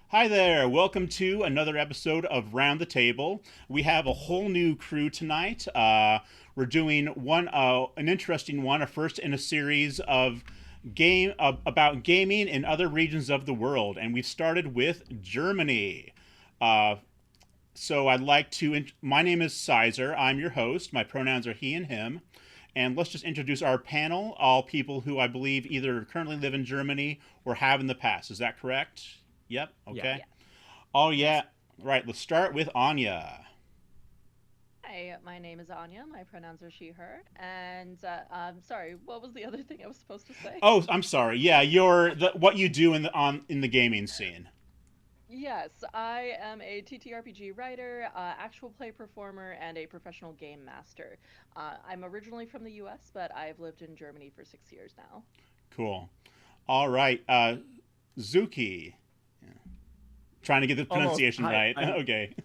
Hi there. Welcome to another episode of Round the Table. We have a whole new crew tonight. We're doing an interesting one, a first in a series of about gaming in other regions of the world, and we've started with Germany. Uh, so I'd like to. My name is Sizer. I'm your host. My pronouns are he and him. And let's just introduce our panel, all people who I believe either currently live in Germany or have in the past. Is that correct? Yep. Yeah. Okay. Yeah. Oh, yeah. Right. Let's start with Anya. Hi, my name is Anya. My pronouns are she, her. And I'm sorry, what was the other thing I was supposed to say? Oh, I'm sorry. Yeah, what you do in the gaming scene. Yes, I am a TTRPG writer, actual play performer, and a professional game master. I'm originally from the US, but I've lived in Germany for 6 years now. Cool. All right. Zuki. Trying to get the Almost. pronunciation Hi. right. I'm. Okay.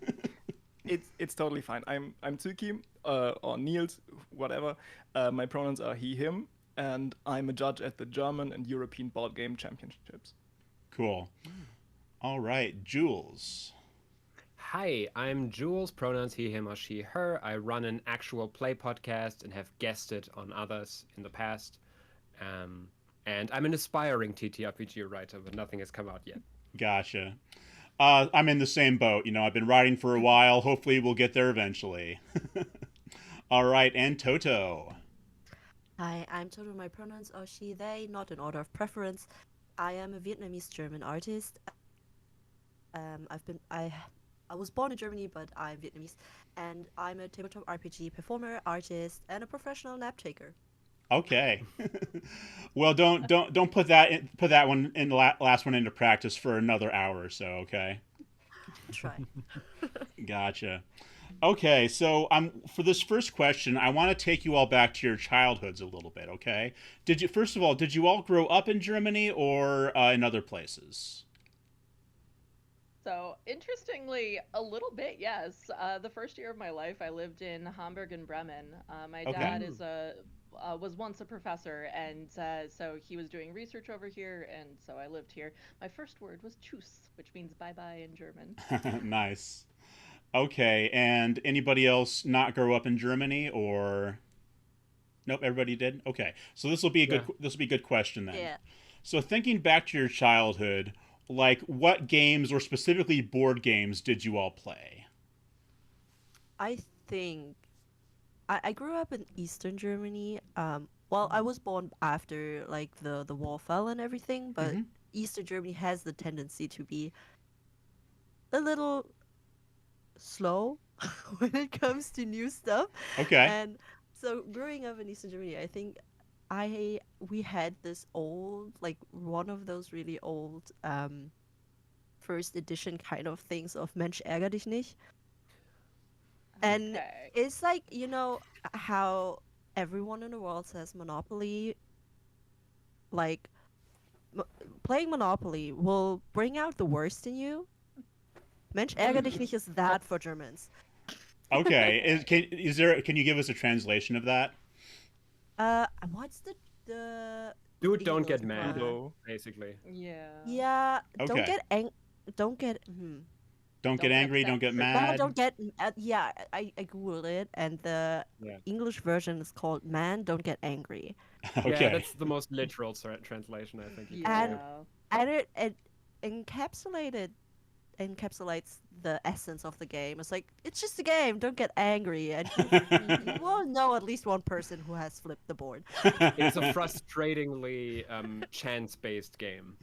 It's totally fine. I'm Cyki, or Niels, whatever. My pronouns are he, him, and I'm a judge at the German and European board game championships. Cool. All right. Jules. Hi, I'm Jules, pronouns he, him, or she, her. I run an actual play podcast and have guested on others in the past. And I'm an aspiring TTRPG writer, but nothing has come out yet. Gotcha. I'm in the same boat. I've been writing for a while. Hopefully, we'll get there eventually. All right. And Toto. Hi, I'm Toto. My pronouns are she, they, not in order of preference. I am a Vietnamese German artist. I was born in Germany, but I'm Vietnamese, and I'm a tabletop RPG performer, artist, and a professional nap taker. Okay. Well, don't put that one in the last one into practice for another hour or so. Okay. Try. Gotcha. Okay, so for this first question, I want to take you all back to your childhoods a little bit. Okay. First of all, did you all grow up in Germany or in other places? So, interestingly, a little bit, yes. The first year of my life, I lived in Hamburg and Bremen. My Okay. dad was once a professor, and so he was doing research over here, and so I lived here. My first word was Tschüss, which means bye bye in German. Nice. Okay, and anybody else not grow up in Germany or nope, everybody did? Okay. So Yeah. this will be a good question then. Yeah, So thinking back to your childhood, like what games or specifically board games did you all play? I think I grew up in Eastern Germany. Well, I was born after like the wall fell and everything, but Mhm. Eastern Germany has the tendency to be a little slow when it comes to new stuff. Okay. And so growing up in Eastern Germany, I think we had this old, like one of those really old first edition kind of things of Mensch ärger dich nicht. And Okay. it's like, how everyone in the world says Monopoly, like m- playing Monopoly will bring out the worst in you. Mensch ärger dich nicht is that for Germans. Okay. Can you give us a translation of that? What's the Dude, don't English get mad, one? Ludo. basically. Yeah. Yeah, Okay. don't get Don't get Don't get angry, upset. don't get Freak well, out. mad. don't get yeah, I googled it, and the Yeah. English version is called "Man, Don't Get Angry," Yeah, Okay. that's the most literal translation, I think you can and give. Yeah. and it encapsulates the essence of the game. It's like it's just a game. Don't get angry, and you will know at least one person who has flipped the board. It's a frustratingly chance-based game.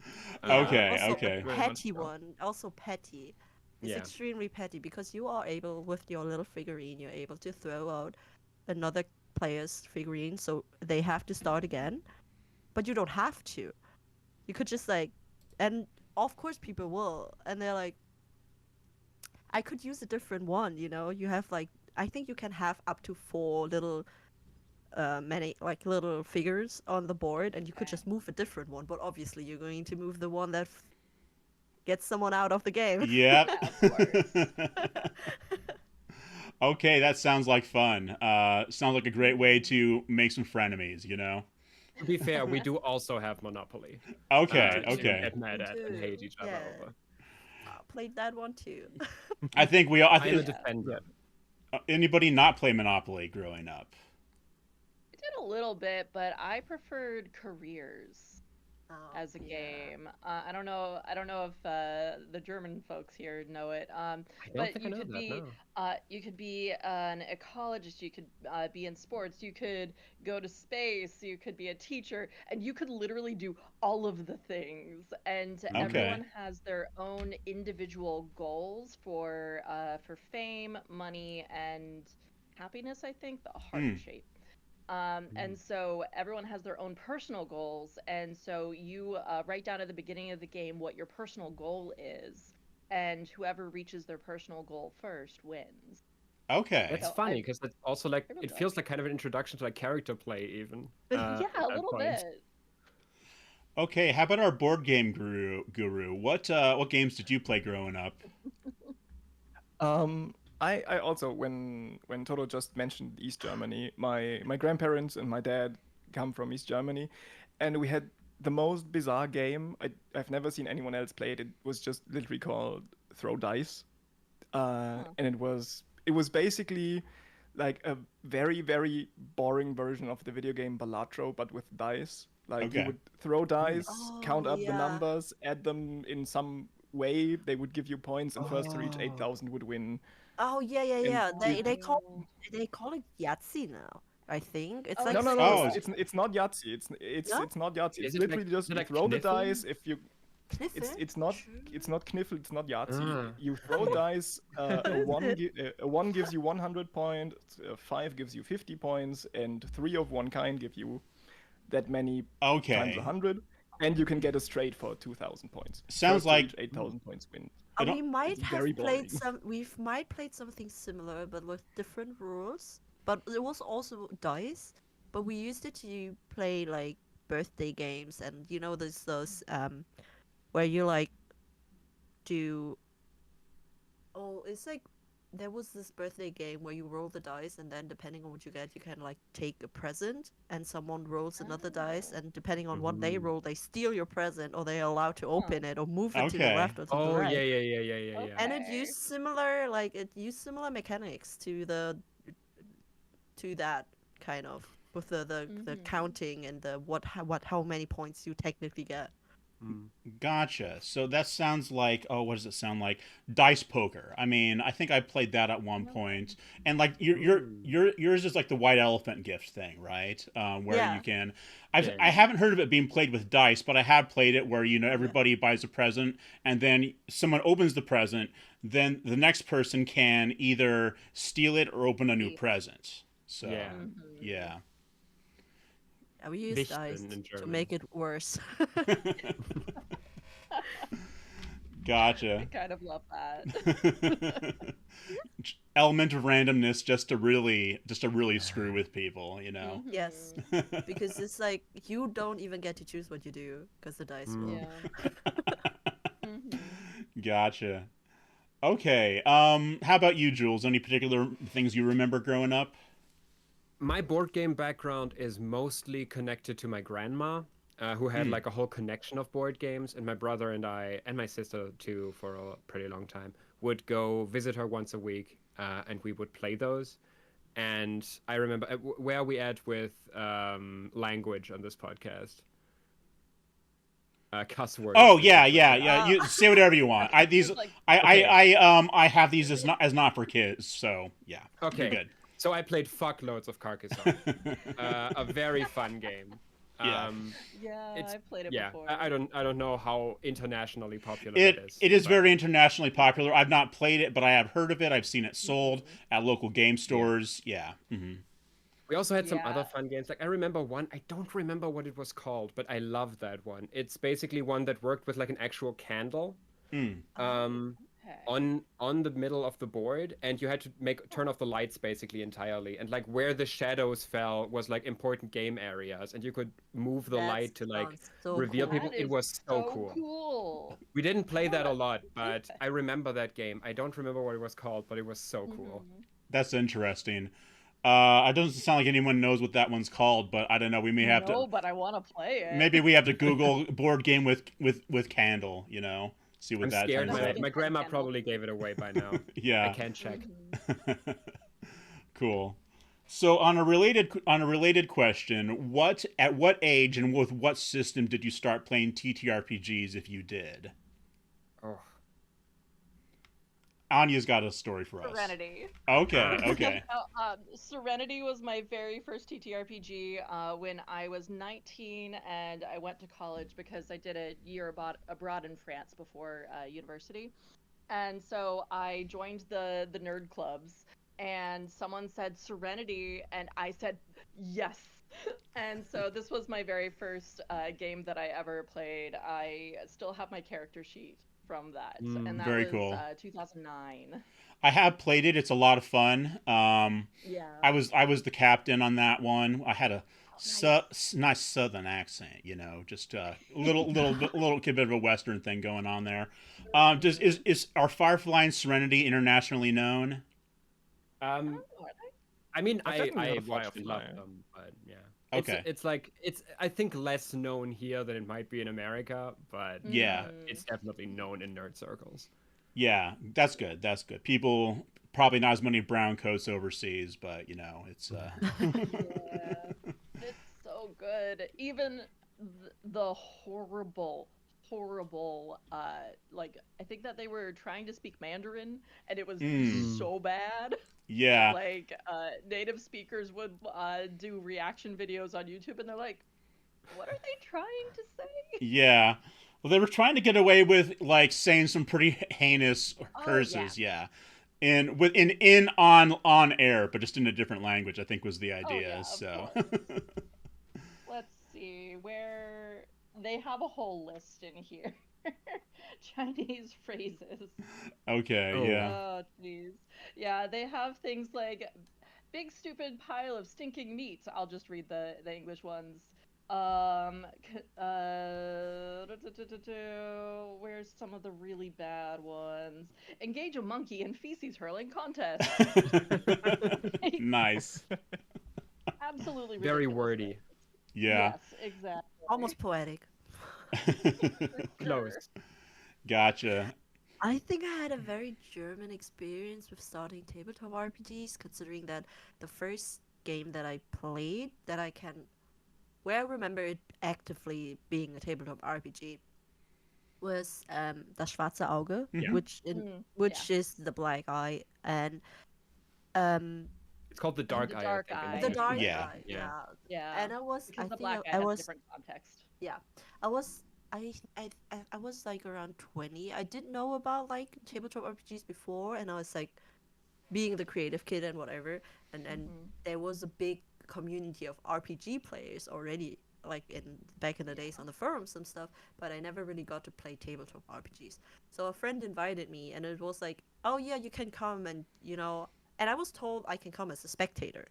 Okay, Also okay. a Very much petty so. one. Also petty. It's Yeah. extremely petty because you are able, with your little figurine, you're able to throw out another player's figurine, so they have to start again. But you don't have to. You could just like, and of course people will, and they're like, I could use a different one. You have like, I think you can have up to four little, many like little figures on the board, and you could Okay. just move a different one. But obviously, you're going to move the one that gets someone out of the game. Yep. Yeah, of course. Okay, that sounds like fun. Sounds like a great way to make some frenemies. To be fair, we do also have Monopoly Okay, to okay. get mad at and Too. hate each other Yeah. over. played that one too. I think we all. I I'm a think, defender. anybody not play Monopoly growing up? I did a little bit, but I preferred careers Oh, as a yeah. game. I don't know. I don't know if the German folks here know it. I don't But think I you know could that. be No. you could be an ecologist. You could be in sports. You could go to space. You could be a teacher, and you could literally do all of the things. And Okay. everyone has their own individual goals for fame, money, and happiness. I think the heart shape. And so everyone has their own personal goals, and so you write down at the beginning of the game what your personal goal is, and whoever reaches their personal goal first wins. Okay. That's So funny because it's also like I really it feels like like kind of an introduction to like character play even. Yeah, At a that little point. bit. Okay. How about our board game guru? What games did you play growing up? I also when Toto just mentioned East Germany, my grandparents and my dad come from East Germany, and we had the most bizarre game. I've never seen anyone else play it. It was just literally called Throw Dice, and it was basically like a very very boring version of the video game Balatro, but with dice. Like you Okay. would throw dice, count Oh, up the yeah. numbers, add them in some way. They would give you points, and first to reach Oh. 8,000 would win. Oh yeah, yeah, And yeah. you, They call it Yahtzee now. I think it's Oh, like no, it's no, like no. Oh, It's not Yahtzee. No? It's not Yahtzee. Is It's it literally like- just is it you like throw the Kniffel? dice. If you, Kniffel. it's not Kniffel. It's not Yahtzee. Ah. You throw dice. A one gives you 100 points. A 5 gives you 50 points, and 3 of one kind give you that many times Okay. 100. And you can get a straight for 2,000 points. Sounds First to like- reach 8,000 points win. I don't- We might It's have very played boring. might played something similar, but with different rules. But it was also dice. But we used it to play like birthday games, and you know, there's those where you like do. Oh, it's like there was this birthday game where you roll the dice, and then depending on what you get, you can like take a present, and someone rolls another dice, and depending on what they roll, they steal your present, or they're allowed to open it or move it to the Okay. left or to the Oh right. yeah. And it Okay. used similar mechanics to that kind of with the counting and the how many points you technically get. Gotcha. So that sounds like, oh, what does it sound like? Dice poker. I mean, I think I played that at one point, and like yours is like the white elephant gift thing, right? Where Yeah. you can. Yeah. I haven't heard of it being played with dice, but I have played it where everybody buys a present, and then someone opens the present, then the next person can either steal it or open a new present. So Yeah. yeah. Yeah, we use Wichten dice in to German. make it worse. Gotcha. I kind of love that. Element of randomness just to really screw with people, Yes, because it's like you don't even get to choose what you do because the dice will. Yeah. Gotcha. Okay. How about you, Jules? Any particular things you remember growing up? My board game background is mostly connected to my grandma, who had like a whole connection of board games, and my brother and I, and my sister too, for a pretty long time, would go visit her once a week, and we would play those. And I remember where are we at with language on this podcast? Cuss words. Oh yeah. You say whatever you want. I have these as not for kids. So yeah. Okay. You're good. So I played fuckloads of Carcassonne, a very fun game. Yeah. Yeah, It's- I've played it Yeah, before. I don't know how internationally popular it is. It is but- very internationally popular. I've not played it, but I have heard of it. I've seen it sold at local game stores. Yeah. We also had some Yeah. other fun games. Like I remember one. I don't remember what it was called, but I love that one. It's basically one that worked with like an actual candle. Okay. On the middle of the board, and you had to turn off the lights basically entirely, and like where the shadows fell was like important game areas, and you could move the That light to like sounds so reveal cool. people. That It is was so cool. cool. We didn't play that a lot, but I remember that game. I don't remember what it was called, but it was so cool. That's interesting. It doesn't sound like anyone knows what that one's called, but I don't know. We may have No, to. but I want to play it. Maybe we have to Google board game with candle. See what I'm that scared. turns No, out. it's My grandma Candle. probably gave it away by now. I Yeah. can't check. Mhm. Cool. So on a related question, at what age and with what system did you start playing TTRPGs if you did? Oh, Anya's got a story for us. Serenity. Okay, okay. Serenity was my very first TTRPG when I was 19 and I went to college because I did a year abroad in France before university. And so I joined the nerd clubs and someone said Serenity and I said yes. And so this was my very first game that I ever played. I still have my character sheet from that. And that Very was cool. 2009. I have played it. It's a lot of fun. Yeah. I was the captain on that one. I had a Nice. nice southern accent, just a little bit of a western thing going on there. Are Firefly and Serenity internationally known? um, Oh, are they? I mean, I've definitely heard I of watched and Firefly. loved them, but yeah. Okay. It's like it's I think less known here than it might be in America, but Yeah. it's definitely known in nerd circles. Yeah, that's good. That's good. People probably not as many brown coats overseas, but it's Yeah. It's so good. Even the horrible, horrible, like, I think that they were trying to speak Mandarin and it was so bad. yeah. Like, native speakers would do reaction videos on YouTube and they're like, what are they trying to say? Yeah. Well, they were trying to get away with like saying some pretty heinous Oh, curses, yeah. And on air, but just in a different language, I think was the idea. yeah, of So course. Let's see where they have a whole list in here. Chinese phrases. okay, Oh. yeah. Oh, jeez. Yeah, they have things like big stupid pile of stinking meat. I'll just read the English ones. Where's some of the really bad ones? Engage a monkey in feces hurling contest. Nice. Absolutely Very ridiculous wordy. things. Yeah. Yes, exactly. Almost poetic. Close. Gotcha. I think I had a very German experience with starting tabletop RPGs, considering that the first game that I played where I remember it actively being a tabletop RPG was Das Schwarze Auge, Yeah. which yeah. is the black eye, and It's called the Dark The Eye. Dark I think, in Eye. the English. dark Yeah. eye. Yeah. Yeah. And I because the think black I guy has a was different context. I was like around 20. I didn't know about like tabletop RPGs before, and I was like being the creative kid and whatever, and there was a big community of RPG players already, like back in the days on the forums and stuff, but I never really got to play tabletop RPGs. So a friend invited me, and it was like, oh yeah, you can come, and and I was told I can come as a spectator.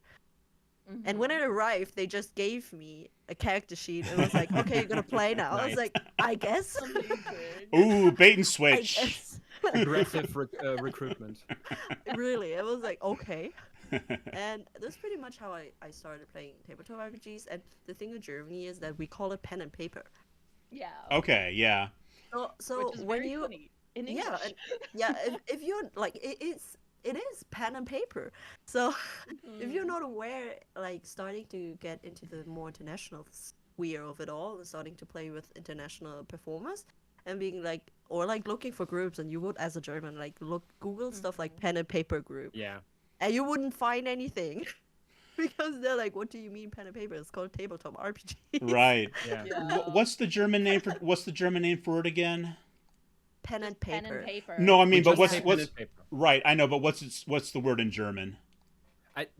And when it arrived, they just gave me a character sheet and was like, okay, you're gonna play now. I was Nice. like, I guess. Ooh, bait and I switch. guess. Aggressive recruitment. Really, it was like, okay. And that's pretty much how I started playing tabletop RPGs. And the thing with Germany is that we call it pen and paper. Yeah. Okay, yeah. So Which is when very you funny in English. if you're like it is pen and paper. So if you're not aware, like starting to get into the more international sphere of it all, and starting to play with international performers, and being like, or like looking for groups, and you would as a German like Google stuff like pen and paper group, Yeah. and you wouldn't find anything. Because they're like, what do you mean pen and paper? It's called tabletop RPG. Right. Yeah. Yeah. What's the German name for it again? Pen and Pen paper. and paper. No, I mean, We but just what's say pen what's and paper. right? I know, but what's the word in German?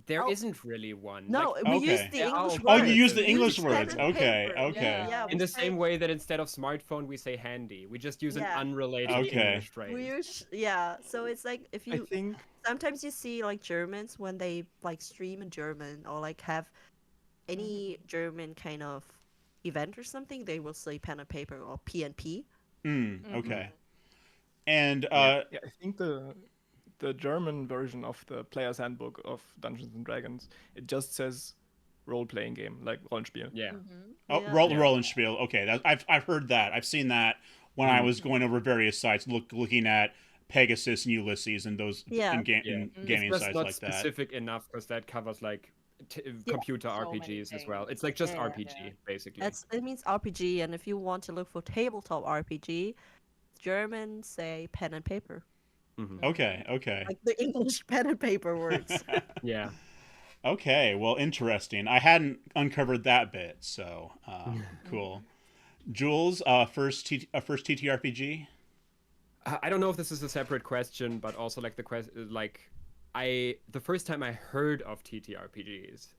There Oh. isn't really one. No, Like, we Okay. use the Yeah, English oh, Oh, words. you use the We English pen words. and Okay, paper. okay. Yeah. in we the say- same way that instead of smartphone we say handy. We just use an Yeah. unrelated Okay. English phrase. We use so it's like if I you think sometimes you see like Germans when they like stream in German or like have any German kind of event or something, they will say pen and paper or PNP. Okay. And yeah, I think the German version of the Player's Handbook of Dungeons and Dragons, it just says role-playing game, like Rollenspiel. Yeah. oh, Yeah. Rollenspiel. Okay, I've heard that. I've seen that when I was going over various sites, looking at Pegasus and Ulysses and those Yeah. in gaming It's just sites not like that. specific enough because that covers like computer So many RPGs as well. things. It's like just Yeah. RPG basically. It means RPG, and if you want to look for tabletop RPG, German say pen and paper, Okay. like the English pen and paper words. Yeah. Okay, well, interesting. I hadn't uncovered that bit, so cool. Jules, first TTRPG. I don't know if this is a separate question, but also like the question, like the first time I heard of TTRPGs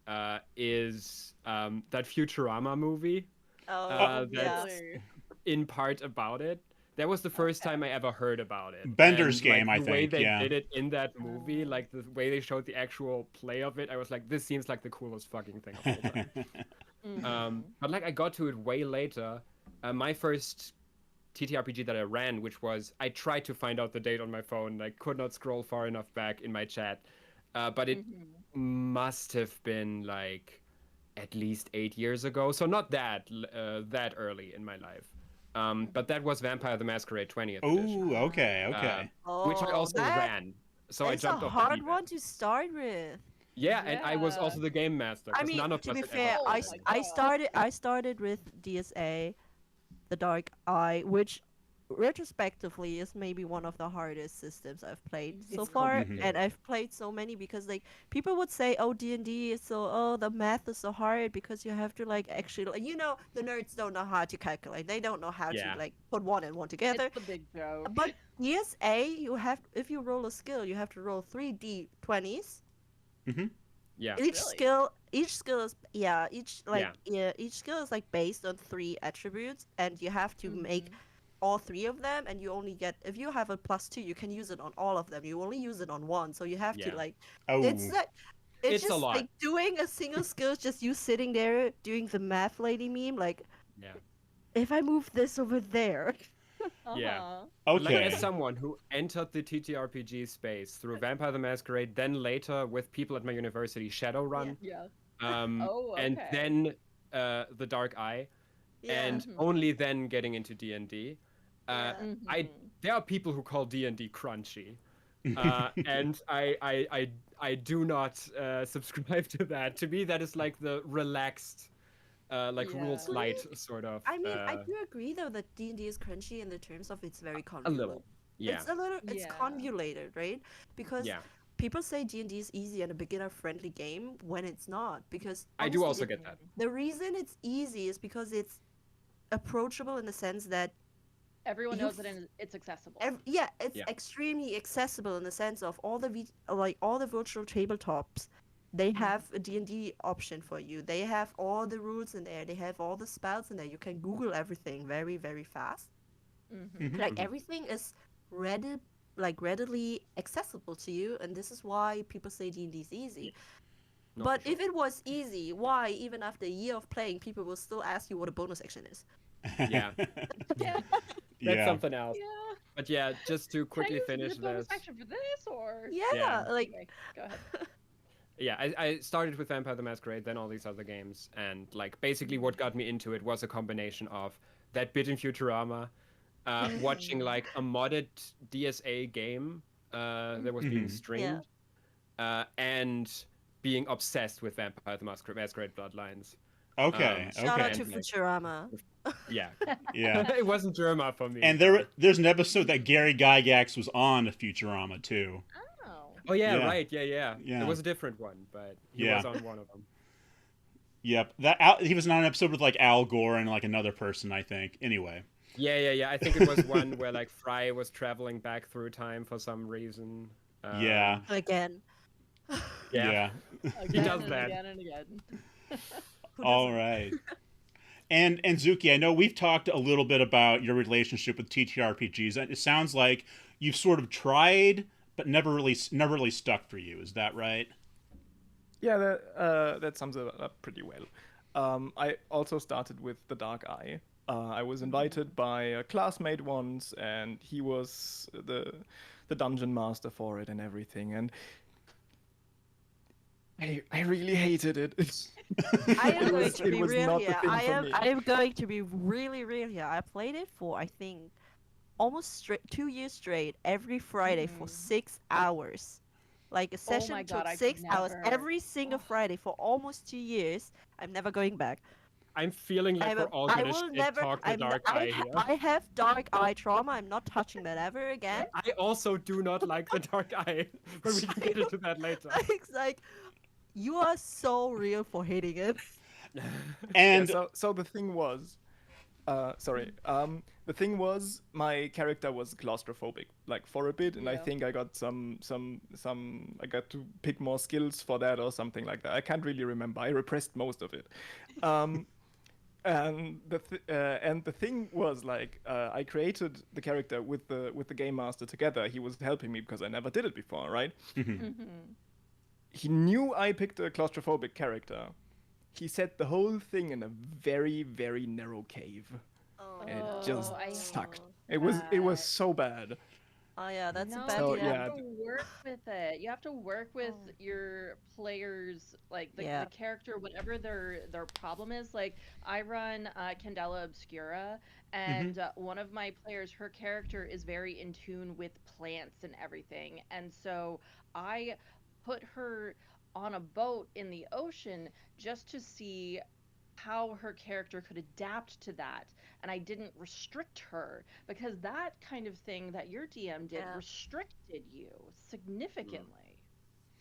is that Futurama movie. Oh, that's Really? in part about it. That was the first time I ever heard about it. Bender's And, like, game, I the way think, they yeah. did it in that movie, like the way they showed the actual play of it, I was like, this seems like the coolest fucking thing of all time. But like I got to it way later. My first TTRPG that I ran, which was I tried to find out the date on my phone, and I could not scroll far enough back in my chat, but it must have been like at least 8 years ago, so not that early in my life. But that was Vampire the Masquerade 20th edition, Oh, okay. which I also that- ran. So I It's jumped a off hard the deep one end. to start with. Yeah, and I was Yeah. also the game master. I 'Cause mean, none of to us be had fair, ever Oh played my it. I started with DSA, the Dark Eye, which retrospectively is maybe one of the hardest systems I've played so It's far, complicated. and I've played so many because like people would say, oh, D&D is the math is so hard because you have to like actually the nerds don't know how to calculate, they don't know how Yeah. to like put one and one together. It's the big joke. But DSA, if you roll a skill, you have to roll 3d20s. Yeah. Each Really? skill is each skill is like based on 3 attributes, and you have to make all 3 of them, and you only get, if you have a +2, you can use it on all of them. You only use it on one, so you have Yeah. to like Oh, it's like It's a just lot. like doing a single skill is just you sitting there doing the math lady meme, like Yeah. if I move this over there. Yeah. Uh-huh. But, like, okay. as someone who entered the TTRPG space through Vampire the Masquerade, then later with people at my university, Shadowrun, Yeah. and okay. then the Dark Eye, and only then getting into D&D. There are people who call D&D crunchy, and I do not subscribe to that. To me, that is like the relaxed, rules Yeah. light sort of. I mean, I do agree though that D&D is crunchy in the terms of it's very a convoluted. little. Yeah. It's Yeah. convoluted, right? Because Yeah. people say D&D is easy and a beginner-friendly game when it's not. Because I do honestly, also get that. the reason it's easy is because it's approachable in the sense that Everyone you knows it and it's accessible. it's Yeah. extremely accessible in the sense of all the virtual tabletops. They have a D&D option for you. They have all the rules in there. They have all the spells in there. You can Google everything very, very fast. Like everything is readily accessible to you, and this is why people say D&D is easy. No, But for sure. if it was easy, why even after a year of playing, people will still ask you what a bonus action is? Yeah. Yeah. That's Yeah. something else. Yeah. But yeah, just to quickly Can I use finish the bonus this. action for this or Yeah, Yeah. like Okay, go ahead. Yeah, I started with Vampire the Masquerade, then all these other games, and like basically what got me into it was a combination of that bit in Futurama, watching like a modded DSA game that was being streamed, and being obsessed with Vampire the Masquerade Bloodlines. Okay. shout out Okay. to Futurama. Yeah, Yeah. it wasn't Germa for me. And there's an episode that Gary Gygax was on Futurama too. Oh. Oh yeah, Yeah. right, yeah. Yeah. It was a different one, but he Yeah. was on one of them. Yep. He was on an episode with like Al Gore and like another person, I think. Anyway. Yeah. I think it was one where like Fry was traveling back through time for some reason. Yeah. Again. Yeah. Again does and that. again and again. Who All doesn't? right. And Zuki, I know we've talked a little bit about your relationship with TTRPGs. And it sounds like you've sort of tried, but never really stuck for you. Is that right? Yeah, that sums it up pretty well. I also started with the Dark Eye. I was invited by a classmate once, and he was the dungeon master for it and everything. And I really hated it. I am It going was- to it be was real not the here. thing I for am me. I am going to be really real here. I played it for I think almost 2 years straight, every Friday for Mhm. 6 hours. Like a Oh session my took god, I could 6 hours never. every single Oh, Friday for almost 2 years. I'm never going back. I'm feeling like we're all I gonna will shit never. talk the dark eye here. I have dark eye trauma. I'm not touching that ever again. I also do not like the dark eye, but we can get into that later. It's like you are so real for hating it. Yeah, And so the thing was, sorry. The thing was, my character was claustrophobic, like for a bit, and I Yeah. think I got I got to pick more skills for that or something like that. I can't really remember. I repressed most of it. Um, and the thing was like, I created the character with the game master together. He was helping me because I never did it before, right? Mhm. He knew I picked a claustrophobic character. He set the whole thing in a very, very narrow cave. Oh, And it just I sucked. hate It was that. so bad. oh yeah, that's a No, bad So, you DM. have yeah, to work with it. You have to work with Oh. your players, like Yeah. the character, whatever their problem is. Like I run Candela Obscura, and one of my players, her character is very in tune with plants and everything, and so I put her on a boat in the ocean just to see how her character could adapt to that, and I didn't restrict her because that kind of thing that your DM did Yeah. restricted you significantly.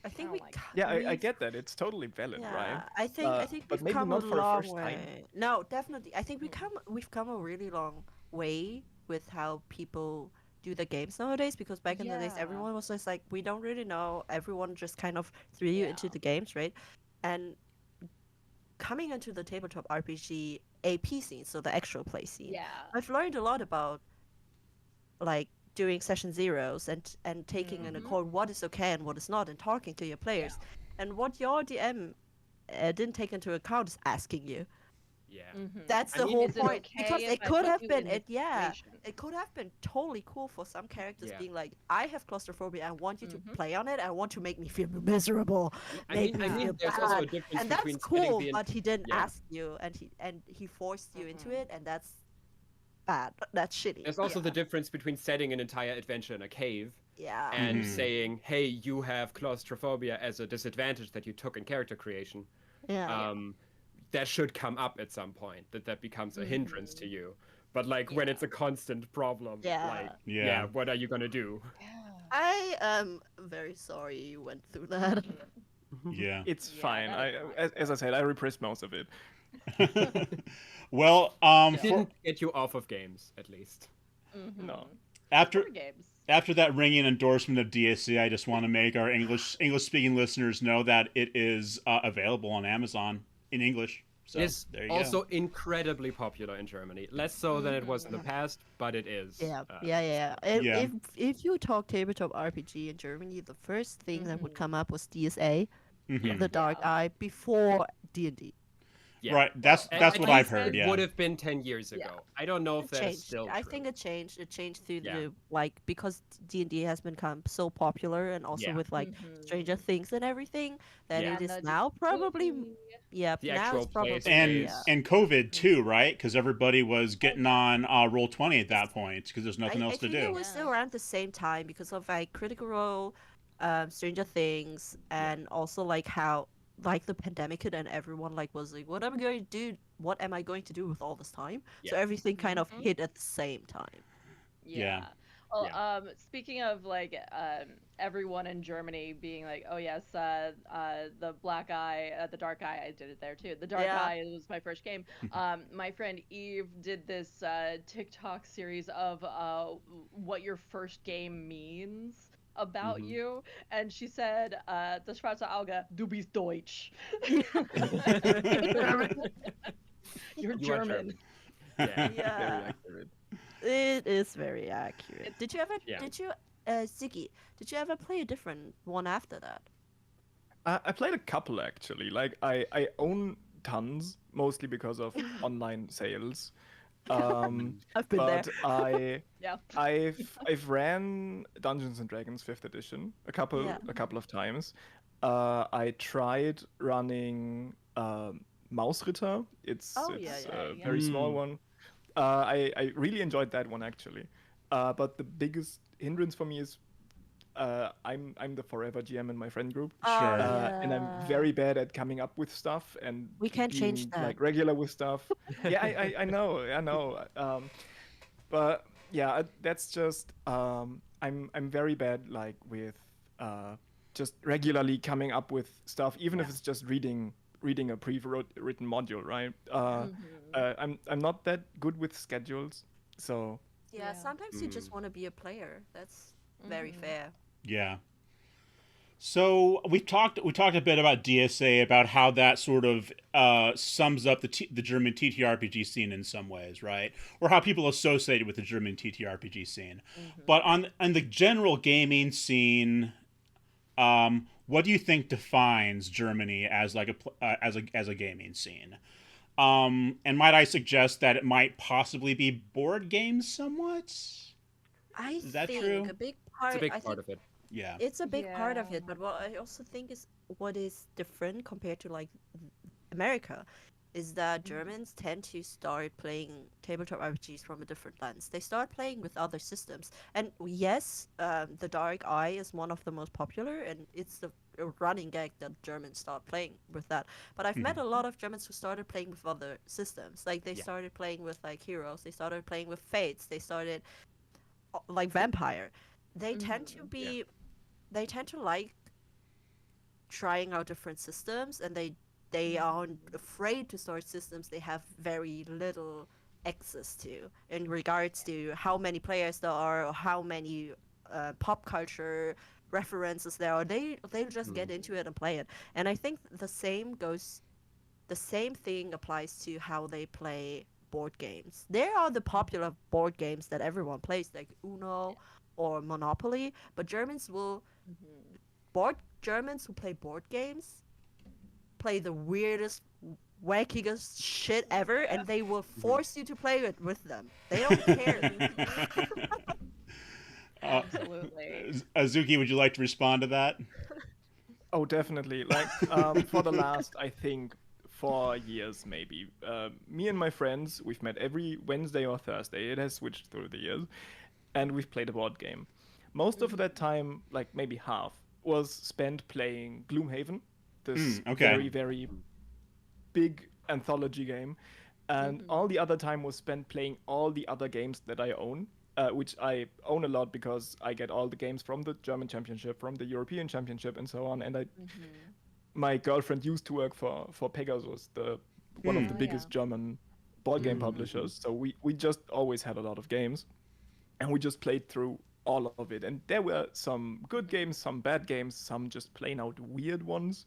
I I think don't we like ca- yeah, I we've get that. It's totally valid, right? yeah. I think But we've maybe come a not for a long first time. way. No, definitely. I think Mm. we've come a really long way with how people do the games nowadays because back in the days Yeah. everyone was just like we don't really know. Everyone just kind of threw you into Yeah. the games, right? And coming into the tabletop RPG AP scene, so the actual play scene, Yeah. I've learned a lot about like doing session zeros and taking in Mhm. account what is okay and what is not and talking to your players. And what your DM didn't take into account is asking you. Yeah. That's I the mean, whole Is it point because okay if it I could put have you been in this yeah, situation? it could have been totally cool for some characters Yeah. being like, I have claustrophobia, I want you to Mhm. play on it, I want to make me feel miserable, I make mean, me I Yeah. feel mean, there's also a bad. difference And that's between setting cool, the but he didn't yeah. ask you and he forced you into Mhm. it, and that's bad. That's shitty. There's also the Yeah. difference between setting an entire adventure in a cave Yeah. and Mhm. saying, "Hey, you have claustrophobia as a disadvantage that you took in character creation." Yeah. That should come up at some point. That becomes a hindrance to Mhm. you. But like when Yeah. it's a constant problem, like Yeah. Yeah. what are you gonna do? Yeah. I am very sorry you went through that. Mhm. Yeah. It's Yeah, fine. that is As I said, I repressed most of it. Well, It didn't get you off of games, at least. No. after Board games. after that ringing endorsement of DSC, I just want to make our English speaking listeners know that it is available on Amazon in English. So It is there you also go. incredibly popular in Germany. Less so than it was in the past, but it is. Yeah, uh, yeah. Yeah. If you talk tabletop RPG in Germany, the first thing that would Mhm. come up was DSA, Mhm. the Dark Yeah. Eye, before D&D. Yeah. Right. That's Well, At what least I've heard. it Yeah. would have been 10 years Yeah. ago. I don't know if It that is changed. still I true. think it changed. It changed through Yeah. the like because D&D has become so popular and also Yeah. with like Mhm. Stranger Things and everything that Yeah. it And is the now probably movie. The now actual it's probably place and yeah. and COVID too, right? Because everybody was getting on Roll20 at that point because there's nothing I else to think it do. was Yeah. around the same time because of like Critical Role, Stranger Things, and also like how like the pandemic hit and everyone like was like, what am I going to do? What am I going to do with all this time? So Yeah. everything kind of Mhm. hit at the same time. Yeah. Yeah. Well, Yeah. speaking of like everyone in Germany being like, oh yes, the black eye, the dark eye, I did it there too. The dark Yeah. eye was my first game. My friend Eve did this TikTok series of what your first game means about Mhm. you, and she said, "Das schwarze Auge, du bist Deutsch." You're You are German. Yeah. Very Yeah, accurate. it is very accurate. It's Did you ever? Yeah. Did you, Ziggy? Did you ever play a different one after that? I played a couple actually. Like I own tons, mostly because of online sales. I've been there. But Yeah. I've ran Dungeons and Dragons 5th edition Yeah. a couple of times. I tried running Mausritter. It's Oh, yeah, it's yeah, a yeah. very small Mm. one. I really enjoyed that one actually. But the biggest hindrance for me is I'm the forever GM in my friend group, Sure. and I'm very bad at coming up with stuff and We can't change being that. like regular with stuff. Yeah, I know. But yeah, that's just I'm very bad like with just regularly coming up with stuff, even if it's just reading a pre-written module, right? I'm not that good with schedules, so Yeah, Yeah. sometimes you just want to be a player. That's very fair. Yeah. So we talked a bit about DSA, about how that sort of sums up the German TTRPG scene in some ways, right? Or how people associate it with the German TTRPG scene. But on the general gaming scene, what do you think defines Germany as like as a gaming scene? And might I suggest that it might possibly be board games somewhat? I Is that think true? a big It's part. a big I part think of it. Yeah. it's a big part of Yeah. it, but what I also think is what is different compared to like America is that Germans tend to start playing tabletop RPGs from a different lens. They start playing with other systems, and yes, the Dark Eye is one of the most popular, and it's the a running gag that Germans start playing with that. But I've met a lot of Germans who started playing with other systems. Like they Yeah. started playing with like Heroes, they started playing with Fates, they started like Vampire. They tend to be they tend to like trying out different systems, and they aren't afraid to start systems they have very little access to in regards to how many players there are or how many pop culture references there are. They'll just get into it and play it. And I think the same thing applies to how they play board games. There are the popular board games that everyone plays, like Uno or Monopoly, but Germans who play board games play the weirdest, wackiest shit ever, and they will force you to play it with them. They don't care. Absolutely. Azuki, would you like to respond to that? oh, definitely. Like for the last, I think, 4 years maybe, me and my friends, we've met every Wednesday or Thursday. It has switched through the years, and we've played a board game. Most of that time, like maybe half, was spent playing Gloomhaven, this okay. very, very big anthology game. And all the other time was spent playing all the other games that I own, which I own a lot because I get all the games from the German Championship, from the European Championship, and so on. And my girlfriend used to work for Pegasus, one of the Oh, biggest yeah. German board game publishers. So we just always had a lot of games, and we just played through all of it. And there were some good games, some bad games, some just plain out weird ones.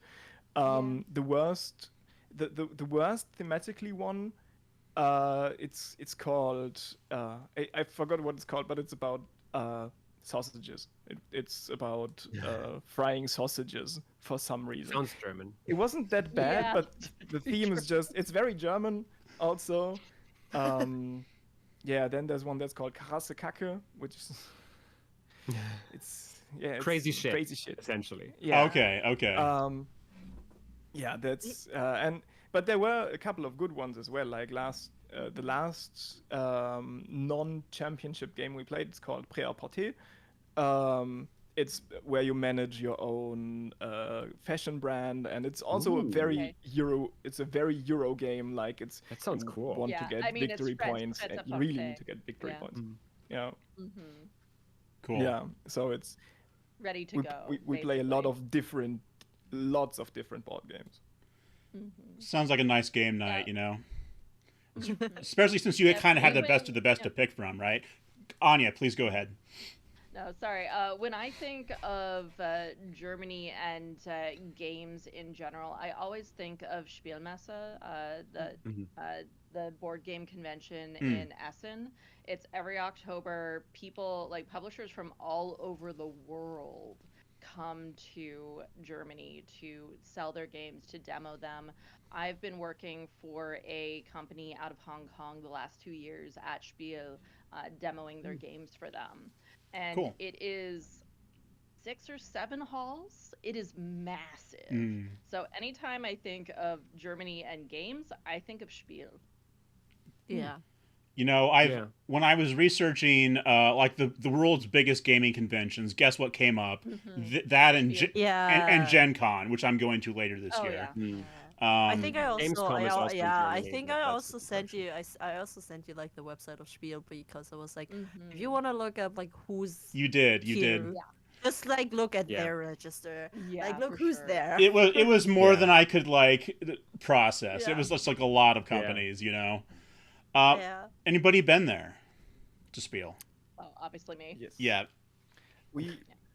The worst, the worst thematically one, it's called I forgot what it's called, but it's about sausages. It's about frying sausages for some reason. Sounds German. It wasn't that bad, Yeah. but the theme is just, it's very German also. Yeah, then there's one that's called Krasse Kacke, which is it's Crazy shit. Crazy shit. Essentially. Yeah. Okay. Yeah, that's but there were a couple of good ones as well. Like the last non-championship game we played, it's called Prêt-à-Porter. It's where you manage your own fashion brand, and it's also a very Okay. Euro. It's a very Euro game. Like it's That sounds you cool. Want Yeah, to get I mean, it's victory French, points, French and you à really porter. need to get victory Yeah. points. Yeah, Cool. yeah. So it's Ready to go. we play a lot basically. of lots of different board games. Sounds like a nice game night, Yeah. you know? Especially since you Yeah, kind of had the we best win- of the best yeah. to pick from, right? Anya, please go ahead. No, sorry. When I think of Germany and games in general, I always think of Spielmesse, the board game convention in Essen. It's every October. People, like publishers from all over the world, come to Germany to sell their games, to demo them. I've been working for a company out of Hong Kong the last 2 years at Spiel, demoing their games for them. And Cool. it is 6 or 7 halls. It is massive. So anytime I think of Germany and games, I think of Spiel. Yeah. You know, when I was researching like the world's biggest gaming conventions, guess what came up? That and and Gen Con, which I'm going to later this year. Yeah. I think I also, Gamescom is also in I Germany, think but I that's also the sent you, convention. I also sent you like the website of Spiel because I was like, if you want to look at like who's You did. here, just like look at Yeah. their register, Yeah, like look for who's sure. there. It was more Yeah. than I could like process. It Yeah. was just like a lot of companies, you know. Anybody been there to Spiel? Oh, obviously me. Yes. Yeah.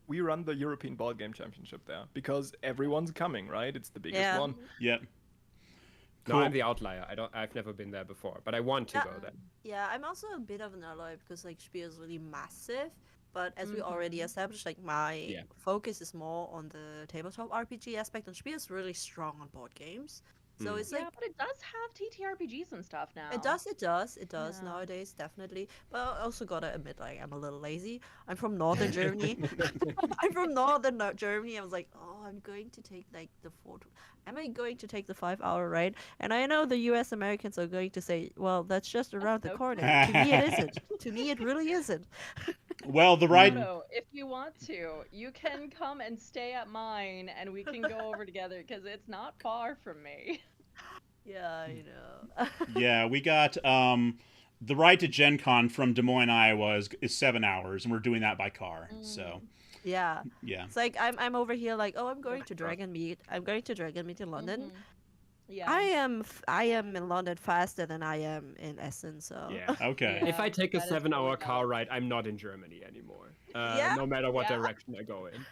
We run the European Board Game Championship there because everyone's coming, right? It's the biggest one. Yep. No, I'm the outlier. I've never been there before, but I want to go there. Yeah, I'm also a bit of an outlier because like Spiel is really massive. But as we already established, like my focus is more on the tabletop RPG aspect, and Spiel is really strong on board games. So it's like, but it does have TTRPGs and stuff now. It does nowadays, definitely. But I also gotta admit, like, I'm a little lazy. I'm from northern Germany. I'm from northern Germany. I was like, oh, I'm going to take like am I going to take the 5-hour ride? And I know the U.S. Americans are going to say, well, that's just around the corner. To me, it isn't. To me, it really isn't. Well, the ride. No, if you want to, you can come and stay at mine, and we can go over together because it's not far from me. Yeah, I know. Yeah, we got the ride to Gen Con from Des Moines, Iowa is 7 hours, and we're doing that by car. So yeah, it's like I'm over here like, oh, I'm going to Dragonmeet. I'm going to Dragonmeet in London. Yeah, I am in London faster than I am in Essen. So Yeah. Okay. If I take a that is 7-hour totally car ride, I'm not in Germany anymore. Yeah. No matter what direction I go in.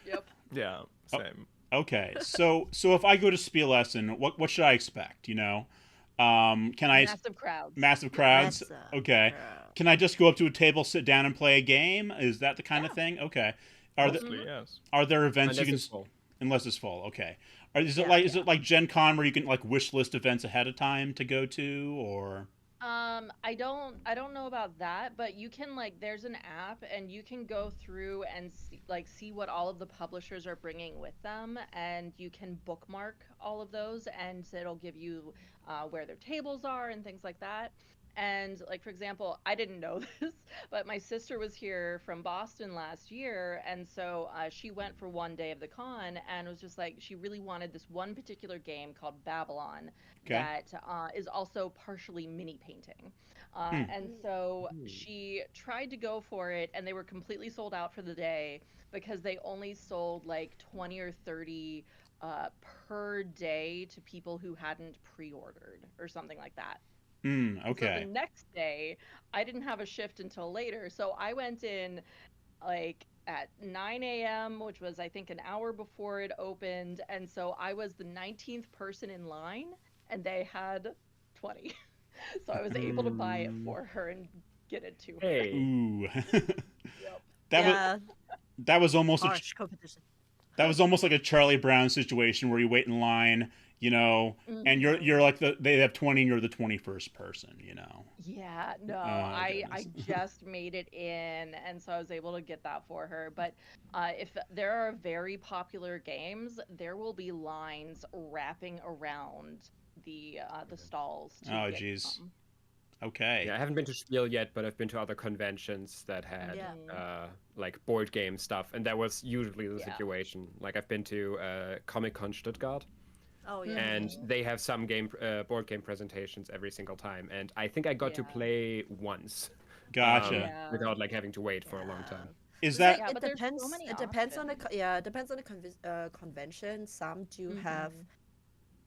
Yep. Yeah, same. Okay. So if I go to Spiel Essen, what should I expect? You know, can I Massive crowds. massive crowds? Massive Okay. crowd. Can I just go up to a table, sit down, and play a game? Is that the kind of thing? Okay. Mostly, yes. Are there events Unless you can? it's full. Unless it's full. Okay. Is it like Gen Con where you can like wish list events ahead of time to go to, or? I don't know about that, but you can like there's an app and you can go through and see what all of the publishers are bringing with them, and you can bookmark all of those, and it'll give you where their tables are and things like that. And like for example, I didn't know this, but my sister was here from Boston last year, and so she went for one day of the con and was just like she really wanted this one particular game called Babylon that is also partially mini painting. And so she tried to go for it, and they were completely sold out for the day because they only sold like 20 or 30 per day to people who hadn't pre-ordered or something like that. Okay. So the next day, I didn't have a shift until later, so I went in like at 9 a.m., which was I think an hour before it opened, and so I was the 19th person in line, and they had 20. So I was able to buy it for her and get it to her. Hey. Ooh. Yep. That was almost harsh competition. that was almost like a Charlie Brown situation where you wait in line, you know, and you're like they have 20 and you're the 21st person, you know. Yeah, no, goodness. I just made it in, and so I was able to get that for her. But if there are very popular games, there will be lines wrapping around the stalls. To Oh, get jeez. them. Okay. Yeah, I haven't been to Spiel yet, but I've been to other conventions that had like board game stuff, and that was usually the situation. Like I've been to Comic Con Stuttgart, Oh yeah. and they have some board game presentations every single time, and I think I got to play once. Gotcha. Without like having to wait for a long time. Is that Yeah, it but there's so depends. many It depends on the options. it depends on the convention. Some do have,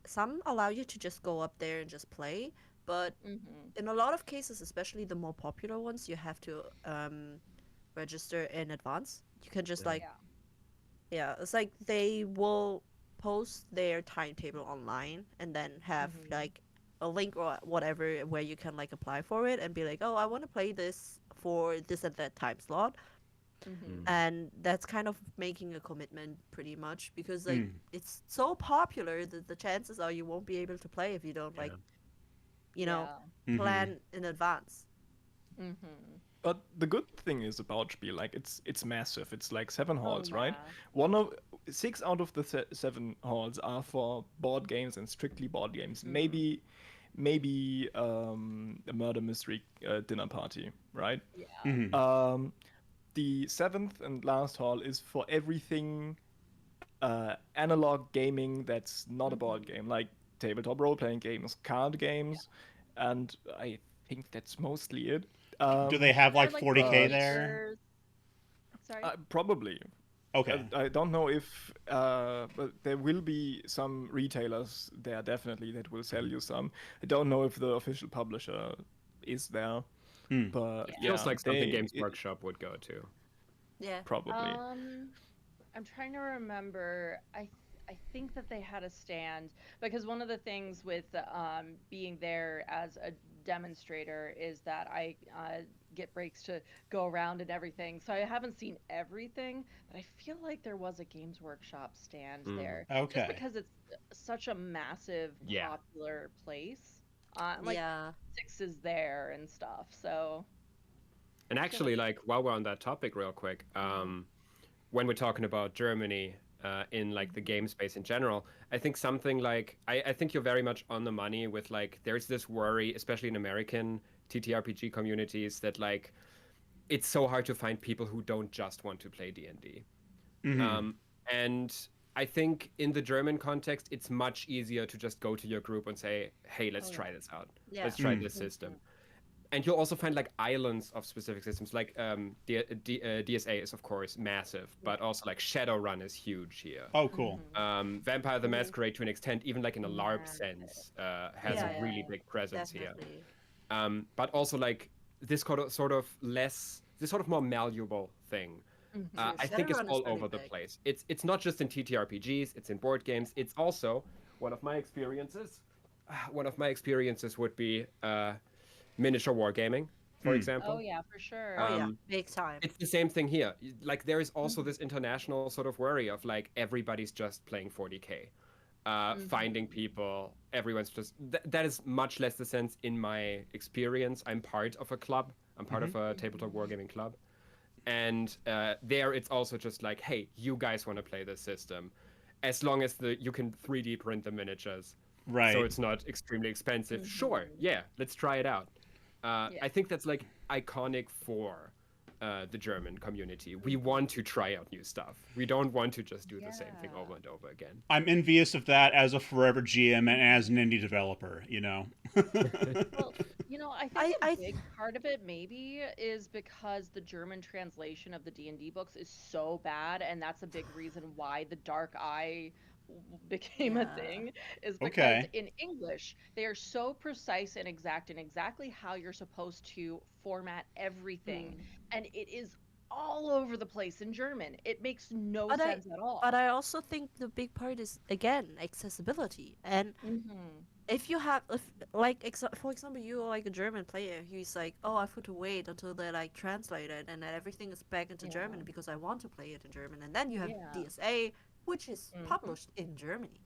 some allow you to just go up there and just play, but in a lot of cases, especially the more popular ones, you have to register in advance. You can just like it's like they will post their timetable online and then have like a link or whatever where you can like apply for it and be like, oh, I want to play this for this at that time slot. And that's kind of making a commitment pretty much because like it's so popular that the chances are you won't be able to play if you don't like plan in advance. But the good thing is about Spiel, like it's massive. It's like 7 halls, right? yeah. 6 out of the 7 halls are for board games and strictly board games. Maybe maybe a murder mystery dinner party, right? Yeah. Mhm. The seventh and last hall is for everything analog gaming that's not a board game, like tabletop role-playing games, card games, and I think that's mostly it. Do they have like Like 40K but there? sneakers. Sorry. Probably. Okay. I don't know if, but there will be some retailers there definitely that will sell you some. I don't know if the official publisher is there, Hmm. but Yeah. yeah, Feels like something Games it- Workshop would go to. Yeah. probably. I'm trying to remember. I think that they had a stand because one of the things with being there as a demonstrator is that I get breaks to go around and everything. So I haven't seen everything, but I feel like there was a Games Workshop stand there just Okay. because it's such a massive, Yeah. popular place. Like Yeah. Six is there and stuff. So And actually, like while we're on that topic, real quick, when we're talking about Germany in like the game space in general, I think something like I think you're very much on the money with like there's this worry, especially in American TTRPG communities, that like it's so hard to find people who don't just want to play D&D. Mhm. And I think in the German context, it's much easier to just go to your group and say, "Hey, let's try this out. Yeah. Let's try this system." And you'll also find like islands of specific systems. Like DSA is of course massive, but also like Shadowrun is huge here. Oh, cool. Vampire the Masquerade to an extent, even like in a LARP sense, has Yeah. a really big presence here. Definitely. But also like this sort of more malleable thing. I think it's Shadowrun is all really over the big. place. It's not just in TTRPGs, it's in board games. It's also one of my experiences. One of my experiences would be miniature wargaming, for example. oh yeah, for sure. Oh yeah, big time. It's the same thing here. Like there is also this international sort of worry of like everybody's just playing 40K. Finding people, everyone's just that is much less the sense in my experience. I'm part of a club. I'm part of a tabletop wargaming club. And there it's also just like, hey, you guys want to play this system. As long as you can 3D print the miniatures. Right. So it's not extremely expensive. Sure, yeah, let's try it out. I think that's like iconic for the German community. We want to try out new stuff. We don't want to just do the same thing over and over again. I'm envious of that as a forever GM and as an indie developer, you know. Well, I think I a big part of it maybe is because the German translation of the D&D books is so bad, and that's a big reason why the Dark Eye became a Yeah. thing, is because Okay. in English they are so precise and exact in exactly how you're supposed to format everything, and it is all over the place in German. It makes no But sense at all. But I also think the big part is again accessibility. And if you have, for example, you're like a German player who's like, oh, I have to wait until they like translate it and then everything is back into German because I want to play it in German. And then you have DSA, which is published in Germany.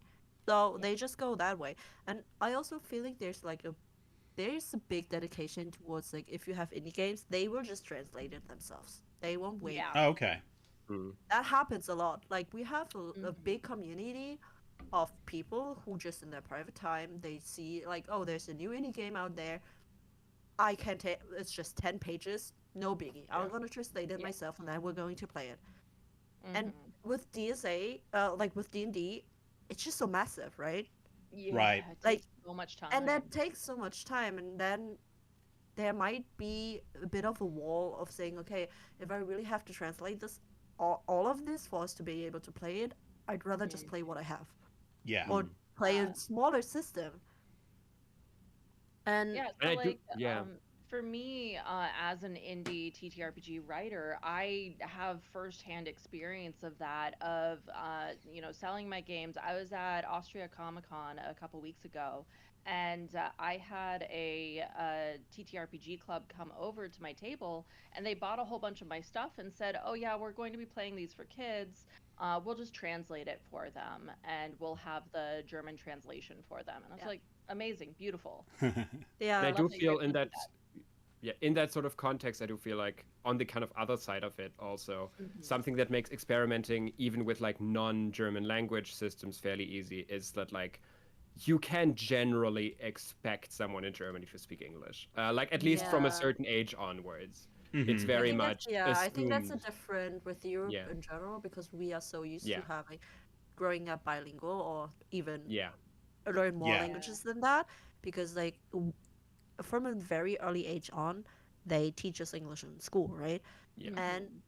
So they just go that way. And I also feel like there's a big dedication towards like if you have indie games, they will just translate it themselves. They won't wait. Yeah. Oh, okay. That happens a lot. Like we have a big community of people who just in their private time they see like, oh, there's a new indie game out there. I can take it's just 10 pages, no biggie. I'm gonna translate it myself and then we're going to play it. And with DSA, like with D&D, it's just so massive, right? Yeah, Right. it Like, takes so much time. And that takes so much time, and then there might be a bit of a wall of saying, okay, if I really have to translate this, all of this for us to be able to play it, I'd rather just play what I have Yeah. or play a smaller system. And Yeah, And so I do- for me, as an indie TTRPG writer, I have firsthand experience of that, of selling my games. I was at Austria Comic Con a couple weeks ago, and I had a TTRPG club come over to my table, and they bought a whole bunch of my stuff and said, "Oh yeah, we're going to be playing these for kids. We'll just translate it for them, and we'll have the German translation for them." And I was like, "Amazing, beautiful." yeah, And I love do that feel you're in doing that, in that sort of context, I do feel like on the kind of other side of it also, something that makes experimenting even with like non-German language systems fairly easy is that like you can generally expect someone in Germany to speak English, like at least from a Yeah. certain age onwards. It's Mhm. I very think much I think that's a assumed. different with Europe Yeah, in general because we are so used to yeah, having growing up bilingual or even yeah, learn more Yeah. languages than that because like from a very early age on they teach us English in school, right? yeah, And Mhm.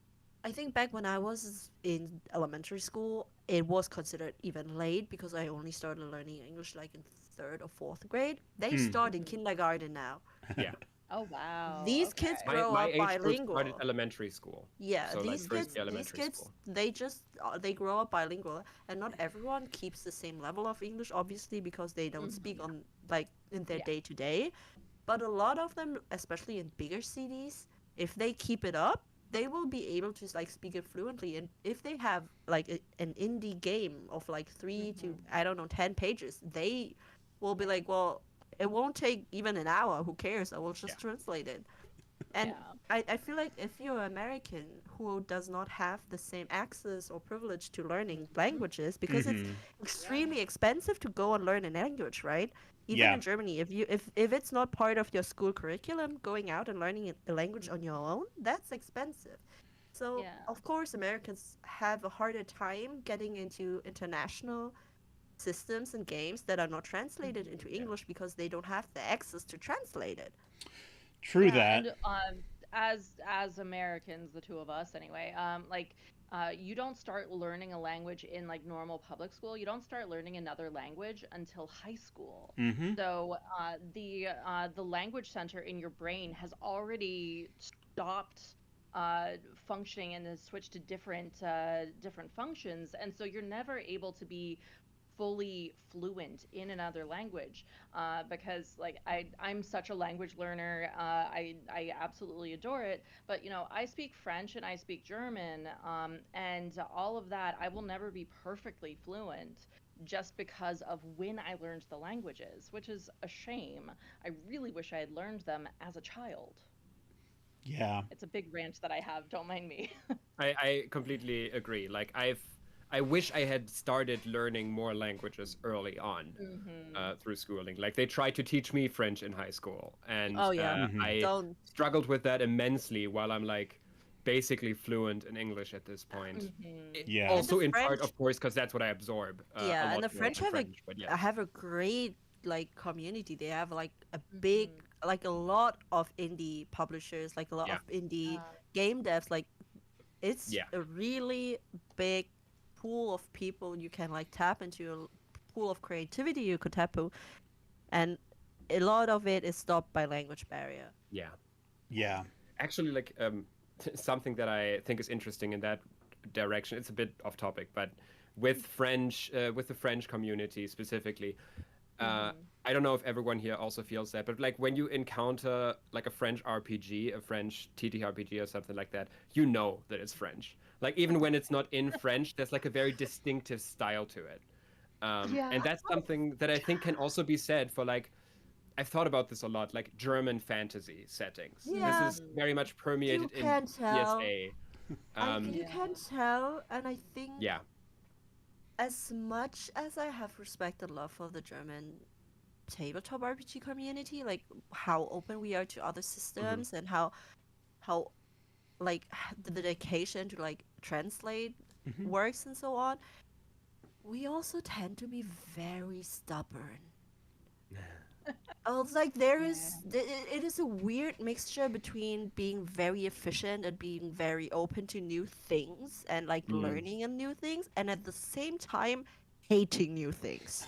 I think back when I was in elementary school, it was considered even late because I only started learning English like in third or fourth grade. They Mm. start in Mhm. kindergarten now. yeah. Oh wow. These kids Okay. My grow my up age group started bilingual. elementary school, Yeah, so like first Mhm. year these elementary kids, school. they just they grow up bilingual, and not everyone keeps the same level of English, obviously, because they don't speak Mhm. on like in their Yeah. day to day. But a lot of them, especially in bigger cities, if they keep it up, they will be able to like speak it fluently. And if they have like an indie game of like 3 to Mhm. I don't know 10 pages, they will be Yeah. like, well, it won't take even an hour. Who cares? I will Yeah, just translate it. And Yeah. I feel like if you're American who does not have the same access or privilege to learning Mhm. languages, because it's Mhm. Yeah. extremely expensive to go and learn a language, right? Even Yeah. in Germany, if it's not part of your school curriculum, going out and learning a language on your own, that's expensive. So Yeah. of course Americans have a harder time getting into international systems and games that are not translated into Mhm. yeah, English because they don't have the access to translate it. True Yeah, that. and as Americans, the two of us anyway, like you don't start learning a language in like normal public school. You don't start learning another language until high school. Mhm. So the language center in your brain has already stopped functioning and has switched to different functions, and so you're never able to be fully fluent in another language because like I'm such a language learner. I absolutely adore it, but you know I speak French and I speak German, and all of that I will never be perfectly fluent just because of when I learned the languages, which is a shame. I really wish I had learned them as a child. Yeah. It's a big rant that I have, don't mind me. I completely agree. Like I wish I had started learning more languages early on Hmm. through schooling. Like they tried to teach me French in high school, and Oh yeah, Mhm. I don't. struggled with that immensely. While I'm like basically fluent in English at this point. Hmm. Yeah. And the Also, in part, French, of course, because that's what I absorb a yeah, and lot the more French than French. But yes, have a great like community. They have like a big Hmm. like a lot of indie publishers, like a lot yeah, of indie Uh, game devs. Like it's yeah, a really big pool of people you can like tap into, a pool of creativity you could tap into, and a lot of it is stopped by language barrier. yeah. Yeah. Actually, like something that I think is interesting in that direction. It's a bit off topic, but with the French community specifically, uh, mhm. I don't know if everyone here also feels that, but like when you encounter like a French RPG, a French TTRPG or something like that, you know that it's French. Like even when it's not in French, there's like a very distinctive style to it. And Yeah. that's something that I think can also be said for like I've thought about this a lot, like German fantasy settings. This Yeah, is Mhm. very much you permeated in can tell. CSA. Um, You Yeah. can tell, and I think yeah, as much as I have respect and love for the German tabletop RPG community, like how open we are to other hmm systems and how like the dedication to like translate Mhm. works and so on, we also tend to be very stubborn. It's like Yeah. it is a weird mixture between being very efficient and being very open to new things and like mm, learning and new things, and at the same time hating new things.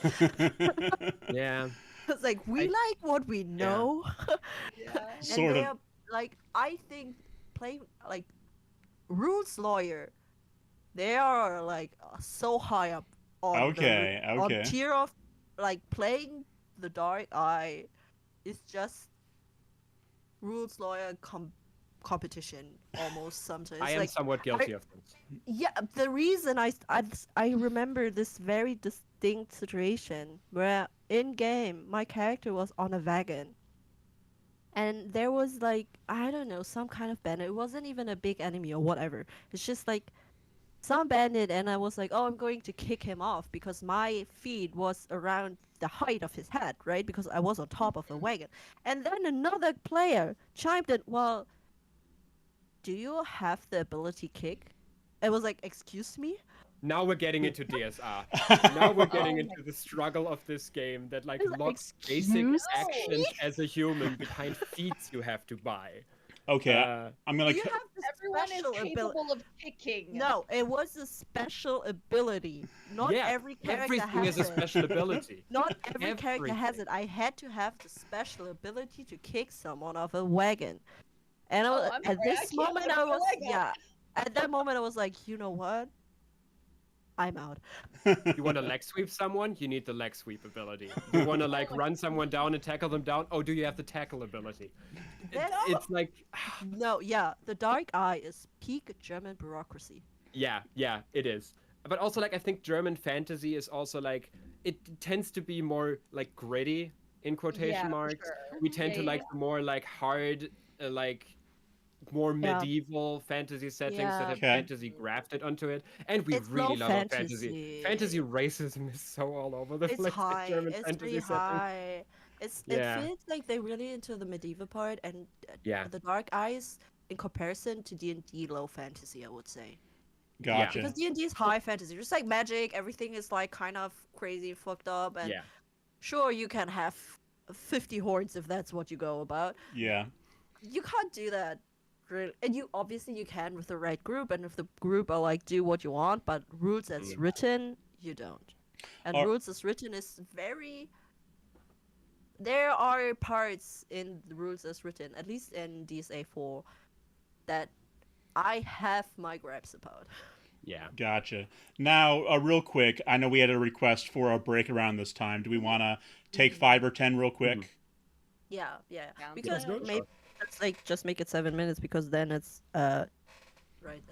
yeah, It's like we I like what we yeah, know, Yeah. and Sort they of. are like I think play like rules lawyer. They are like so high up on Okay. on Okay. tier of like playing the dark eye is just rules lawyer competition almost I sometimes am like somewhat I guilty of this. yeah the reason I remember this very distinct situation where in game my character was on a wagon and there was like I don't know some kind of banner. It wasn't even a big enemy or whatever. It's just like some bandit, and I was like, oh, I'm going to kick him off because my feet was around the height of his head, right? Because I was on top of a wagon. And then another player chimed in, well, do you have the ability kick? I was like, excuse me? Now we're getting into DSR. Now we're getting into the struggle of this game that like It's like, locks basic excuse actions as a human behind feats you have to buy. Okay, Uh, I'm gonna. Do you have the Everyone is special ability? capable of kicking. No, it was a special ability. Not yeah, every character everything has is a it. special ability. Not every character has it. I had to have the special ability to kick someone off a wagon. And I was, I'm at sorry, I this can't moment, lift I my was, leg up. yeah. At that moment, I was like, you know what? I'm out. You want to leg sweep someone? You need the leg sweep ability. You want to like run someone down and tackle them down? Oh, do you have the tackle ability? It's like, No, yeah, the Dark Eye is peak German bureaucracy. yeah, it is. But also like I think German fantasy is also like it tends to be more like gritty in quotation Yeah, for marks. sure. We tend Yeah, to like the more like hard like more Yeah. medieval fantasy settings Yeah. that have Okay. fantasy grafted onto it, and we It's really low love our fantasy. fantasy. Fantasy racism is so all over the It's place in high. German It's fantasy really settings. high. Yeah. It feels like they're really into the medieval part, and Yeah. the Dark Eyes, in comparison to D&D, low fantasy, I would say. Gotcha. Because D&D is high fantasy, just like magic. Everything is like kind of crazy, and fucked up, and Yeah. sure you can have 50 horns if that's what you go about. Yeah. You can't do that, really. And you obviously you can with the right group, and if the group are like do what you want, but rules as written, you don't. And Are- rules as written is very. There are parts in the rules as written, at least in DSA 4, that I have my gripes about. Yeah. Gotcha. Now, real quick, I know we had a request for a break around this time. Do we want to take 5 or 10 real quick? Yeah, yeah. Sounds Because good. maybe let's like just make it 7 minutes because then it's right.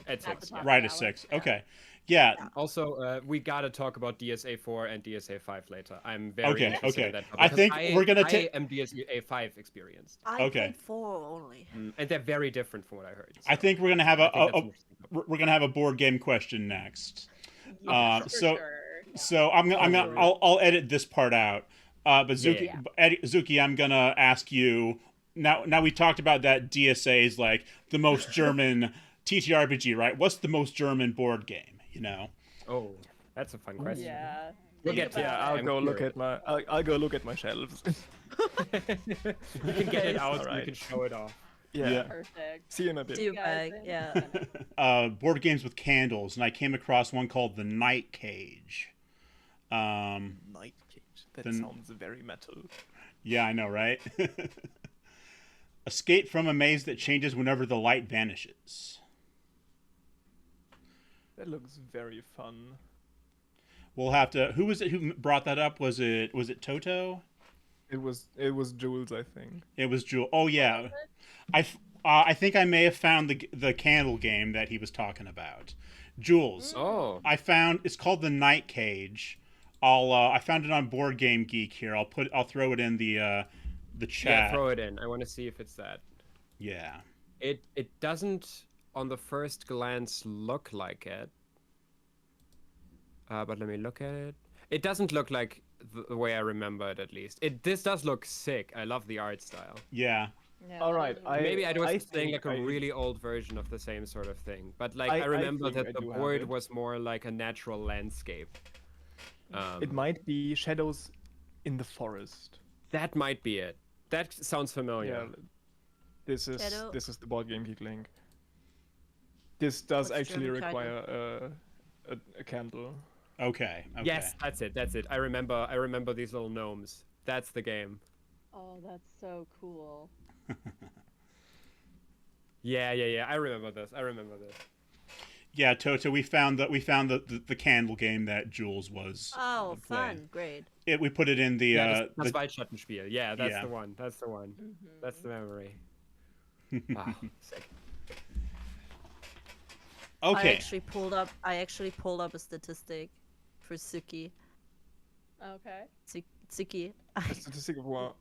At At the 6. top. Yeah. Right at Hour. 6. Yeah. Okay. Yeah. Also, we gotta talk about DSA 4 and DSA 5 later. I'm very Okay, interested okay. in that. I because think we're gonna I take- am DSA 5 experienced, I Okay. played 4 only. and they're very different from what I heard. I so think we're gonna have I think that's an interesting topic. we're gonna have a board game question next. For so sure. so I'll edit this part out. But Zuki, Yeah. Zuki, I'm gonna ask you now. Now we talked about that DSA is like the most German TTRPG, right? What's the most German board game? You know. Oh, that's a fun question. Yeah. We'll Think get to about that. I'll I'm go look curious. at my I'll go look at my shelves. You can get it out, so you Alright. can show it off. yeah. Perfect. See you in a bit. Do guys bag, in. yeah. Board games with candles, and I came across one called the Night Cage. Night Cage. That Then- sounds very metal. Yeah, I know, right? Escape from a maze that changes whenever the light vanishes. That looks very fun. We'll have to. Who was it who brought that up? Was it Toto? It was Jules, I think. It was Jules. Oh yeah, I think I may have found the candle game that he was talking about. Jules, Oh, I found it's called the Night Cage. I found it on Board Game Geek here. I'll throw it in the yeah, chat. throw it in. I want to see if it's that. Yeah. It doesn't on the first glance look like it. But let me look at it. It doesn't look like the way I remember it, at least. This does look sick. I love the art style. Yeah. Yeah, All right, those are Maybe I was I saying like think a I- really old version of the same sort of thing. But like I I remember think that I the do have board it. was more like a natural landscape. It might be shadows in the forest. That might be it. That sounds familiar. Yeah. This is Shadow- the board game geek link. This does What's actually German title? require a candle. Okay. Okay. Yes, that's it. That's it. I remember these little gnomes. That's the game. Oh, that's so cool. Yeah. I remember this. Yeah, Toto. We found the candle game that Jules was. Oh, playing. fun. Great. We put it in the Yeah, that's the Waldschattenspiel. Yeah, that's Yeah. the one. That's the one. That's the memory. Wow, sick. okay. I actually pulled up a statistic for Cyki. Okay. Cyki. Statistic of what?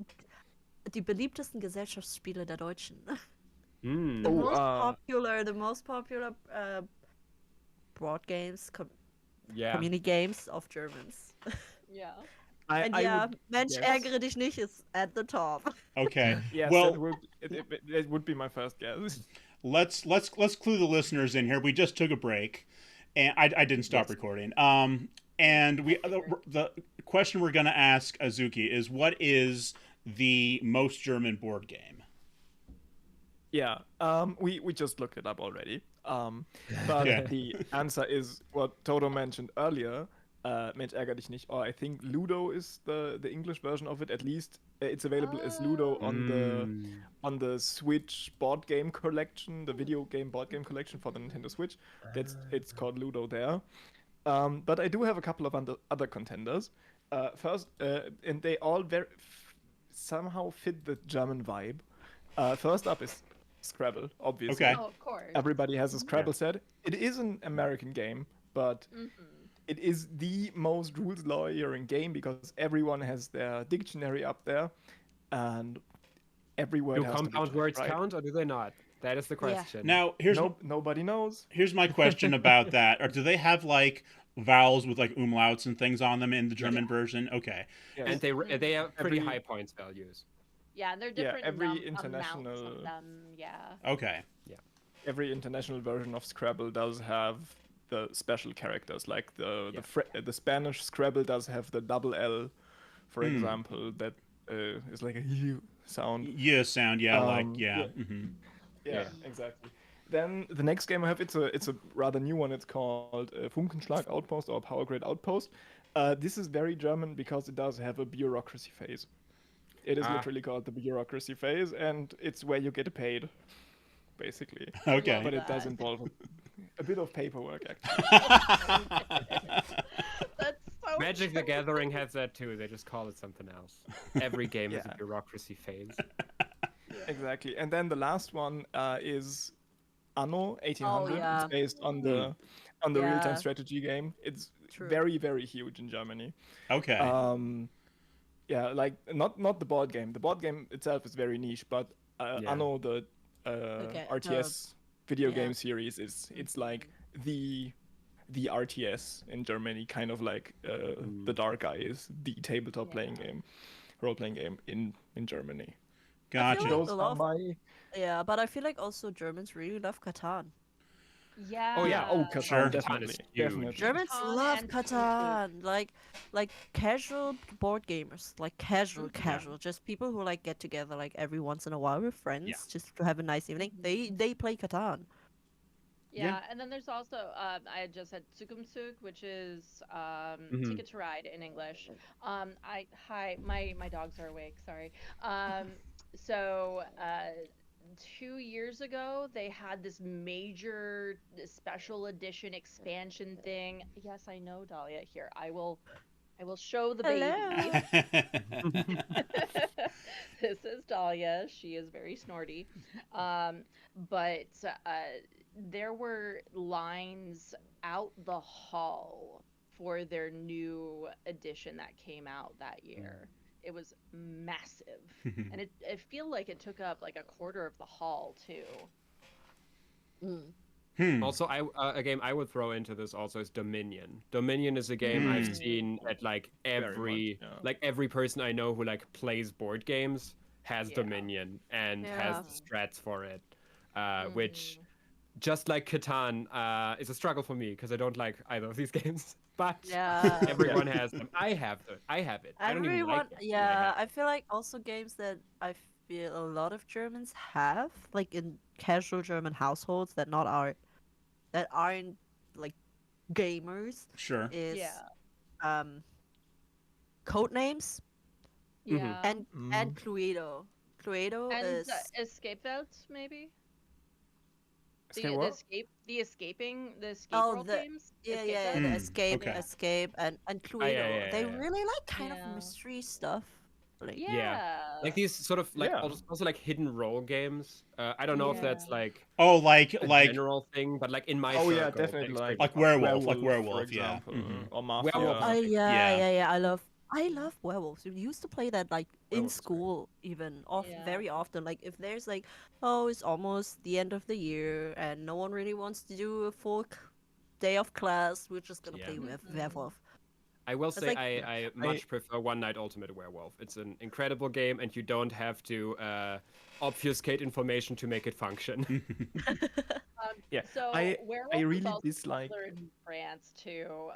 Die beliebtesten Gesellschaftsspiele der Deutschen. Mm. The Oh, most popular board games, Yeah. community games of Germans. Yeah. And I yeah, would Mensch guess. ärgere dich nicht is at the top. Okay. Yes, Well, it would be my first guess. let's clue the listeners in here. We just took a break, and I didn't stop recording. And the question we're gonna ask Azuki is, what is the most German board game? Yeah, we just looked it up already. But Yeah. the answer is what Toto mentioned earlier. Mensch ärger dich nicht. Or I think Ludo is the English version of it. At least it's available as Ludo on the Switch board game collection, the video game board game collection for the Nintendo Switch. It's called Ludo there. But I do have a couple of other contenders. First, and they all somehow fit the German vibe. First up is Scrabble, obviously. Okay. Oh, of course. Everybody has a Scrabble set. It is an American game, but it is the most rules lawyering game because everyone has their dictionary up there, and every word Do has to be compound checked, words right? count or do they not? That is the question. Now Nobody knows. here's my question about that. Or do they have like vowels with like umlauts and things on them in the German version? Okay. Yes. And they have pretty Every- high points values. Yeah, and they're Yeah, different every amounts international- of them. Yeah. Okay. Every international version of Scrabble does have the special characters, like the Spanish Scrabble does have the double L, for example, that is like a U sound. Yeah, sound. Yeah, Yeah. Mm-hmm. Yeah, exactly. Then the next game I have, it's a rather new one. It's called Funkenschlag Outpost or Power Grid Outpost. This is very German because it does have a bureaucracy phase. It is literally called the bureaucracy phase, and it's where you get paid, basically. Okay. But it does involve a bit of paperwork, actually. That's so Magic the true. Gathering has that too. They just call it something else. Every game has a Yeah. bureaucracy phase. Exactly. And then the last one is Anno 1800. yeah. It's based on the Yeah. real-time strategy game. It's True. very, very huge in Germany. Okay. Yeah, like not the board game. The board game itself is very niche, but Yeah. Anno, the RTS video yeah. game series, it's like the RTS in Germany, kind of like the Dark Eye is the tabletop playing game, role-playing game in Germany. Gotcha. like Those a are lot of- my Yeah, but I feel like also Germans really love Catan. Yeah. Oh, yeah. Catan, Sure. definitely, Catan is huge. definitely. Germans Catan love and Catan. Like casual board gamers, like casual, just people who like get together like every once in a while with friends, just to have a nice evening. They play Catan. Yeah, and then there's also I just said Zukunftszug, which is Ticket to Ride in English. My dogs are awake. Sorry. So 2 years ago they had this major special edition expansion thing. Yes, I know, Dahlia. Here, I will show the baby. This is Dahlia. She is very snorty. But there were lines out the hall for their new edition that came out that year. It was massive. And it feel like it took up like a quarter of the hall too. Also, a game I would throw into this also is Dominion. Dominion is a game I've seen at like every every person I know who like plays board games has Dominion and has the strats for it, which just like Catan is a struggle for me because I don't like either of these games. But everyone has them. I have it. I don't even like it. I feel like also games that I feel a lot of Germans have, like in casual German households that aren't like gamers, Sure. is Codenames Yeah. and Cluedo. Cluedo And is Escape Welt, maybe? Escape The escape Oh, world the- games? yeah, Escape yeah, Welt? the escape, okay. escape, and Cluedo. yeah, They yeah. really like kind Yeah. of mystery stuff. Like, Yeah. Like these sort of like Yeah. also like hidden role games. I don't know if that's like Oh, like a general thing, but like in my Oh yeah, circle, definitely it's like pretty werewolf, like for werewolf, yeah. example, Mhm. or mafia. Werewolf. yeah. I love werewolves. We used to play that like in Werewolves are great. school, even Yeah. very often. Like if there's like, oh, it's almost the end of the year and no one really wants to do a full day of class, we're just gonna Yeah. play with Werewolf. I will say like- I much prefer One Night Ultimate Werewolf. It's an incredible game, and you don't have to obfuscate information to make it function. Yeah, So I Werewolf is really also dislike. popular in France too.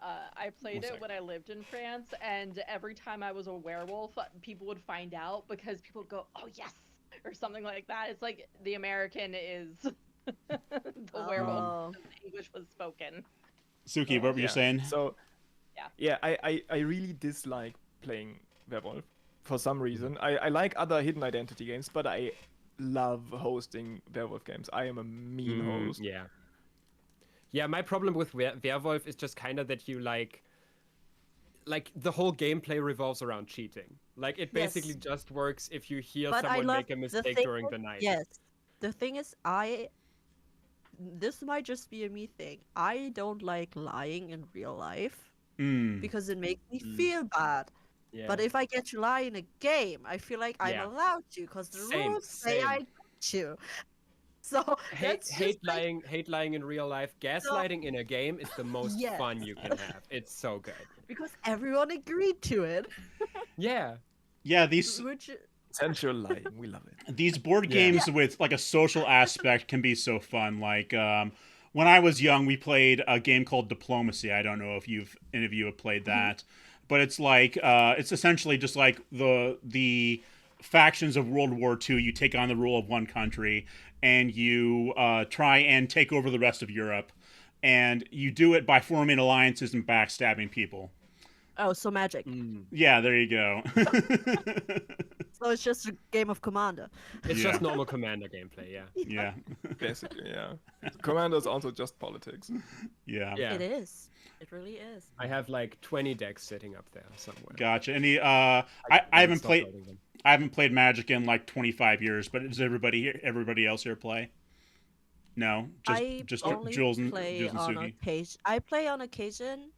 I played sorry. it when I lived in France, and every time I was a werewolf, people would find out because people would go, "Oh yes," or something like that. It's like the American is the werewolf. Oh. Because the English was spoken. Suki, what were you saying? So, Yeah. I really dislike playing Werewolf for some reason. I like other hidden identity games, but I love hosting Werewolf games. I am a mean host. Yeah. Yeah, my problem with Werewolf is just kind of that you like the whole gameplay revolves around cheating. Like it basically Yes. just works if you hear But I someone love make a the mistake thing during is- the night. Yes. The thing is, this might just be a me thing. I don't like lying in real life Mm. because it makes me feel bad. Yeah. But if I get to lie in a game, I feel like I'm Yeah. allowed to because the Same, rules say same. I get to. So that's hate just like, lying in real life. Gaslighting in a game is the most Yes. fun you can have. It's so good. because everyone agreed to it. Yeah. Yeah, these Which Sensual lying, we love it. these board Yeah. games with like a social aspect can be so fun. Like when I was young, we played a game called Diplomacy. I don't know if any of you have played that, but it's like it's essentially just like the factions of World War II. You take on the rule of one country, and you try and take over the rest of Europe, and you do it by forming alliances and backstabbing people. oh, so magic. Yeah, there you go. So it's just a game of Commander. It's Yeah. just normal Commander gameplay, yeah. Yeah, Basically, yeah. Commander is also just politics. yeah. Yeah. It is. It really is. I have like 20 decks sitting up there somewhere. Gotcha. Any I haven't Stop played loading them. I haven't played Magic in like 25 years, but does everybody else here play? No, I just only Jules and play Jules and on Suki. occasion. I play on occasion,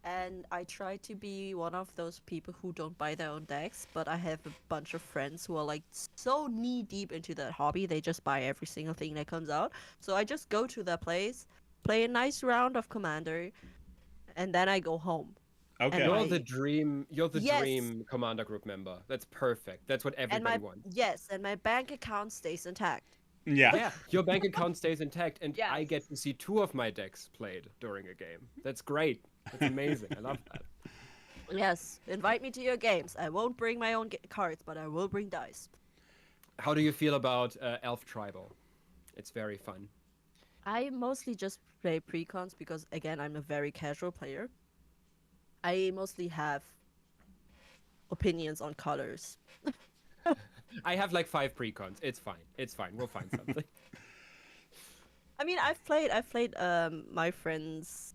and I try to be one of those people who don't buy their own decks. But I have a bunch of friends who are like so knee deep into that hobby, they just buy every single thing that comes out. So I just go to their place, play a nice round of Commander, and then I go home. Okay. You're Right. the dream Yes. dream Commander group member. That's perfect. That's what And everybody my wants. yes, and my bank account stays intact. Yeah. Yeah, your bank account stays intact, and I Yes. get to see 2 of my decks played during a game. That's great. That's amazing. I love that. Yes, invite me to your games. I won't bring my own cards, but I will bring dice. How do you feel about Elf Tribal? It's very fun. I mostly just play precons because, again, I'm a very casual player. I mostly have opinions on colors. I have like 5 precons. It's fine. It's fine. We'll find something. I mean, I've played my friends'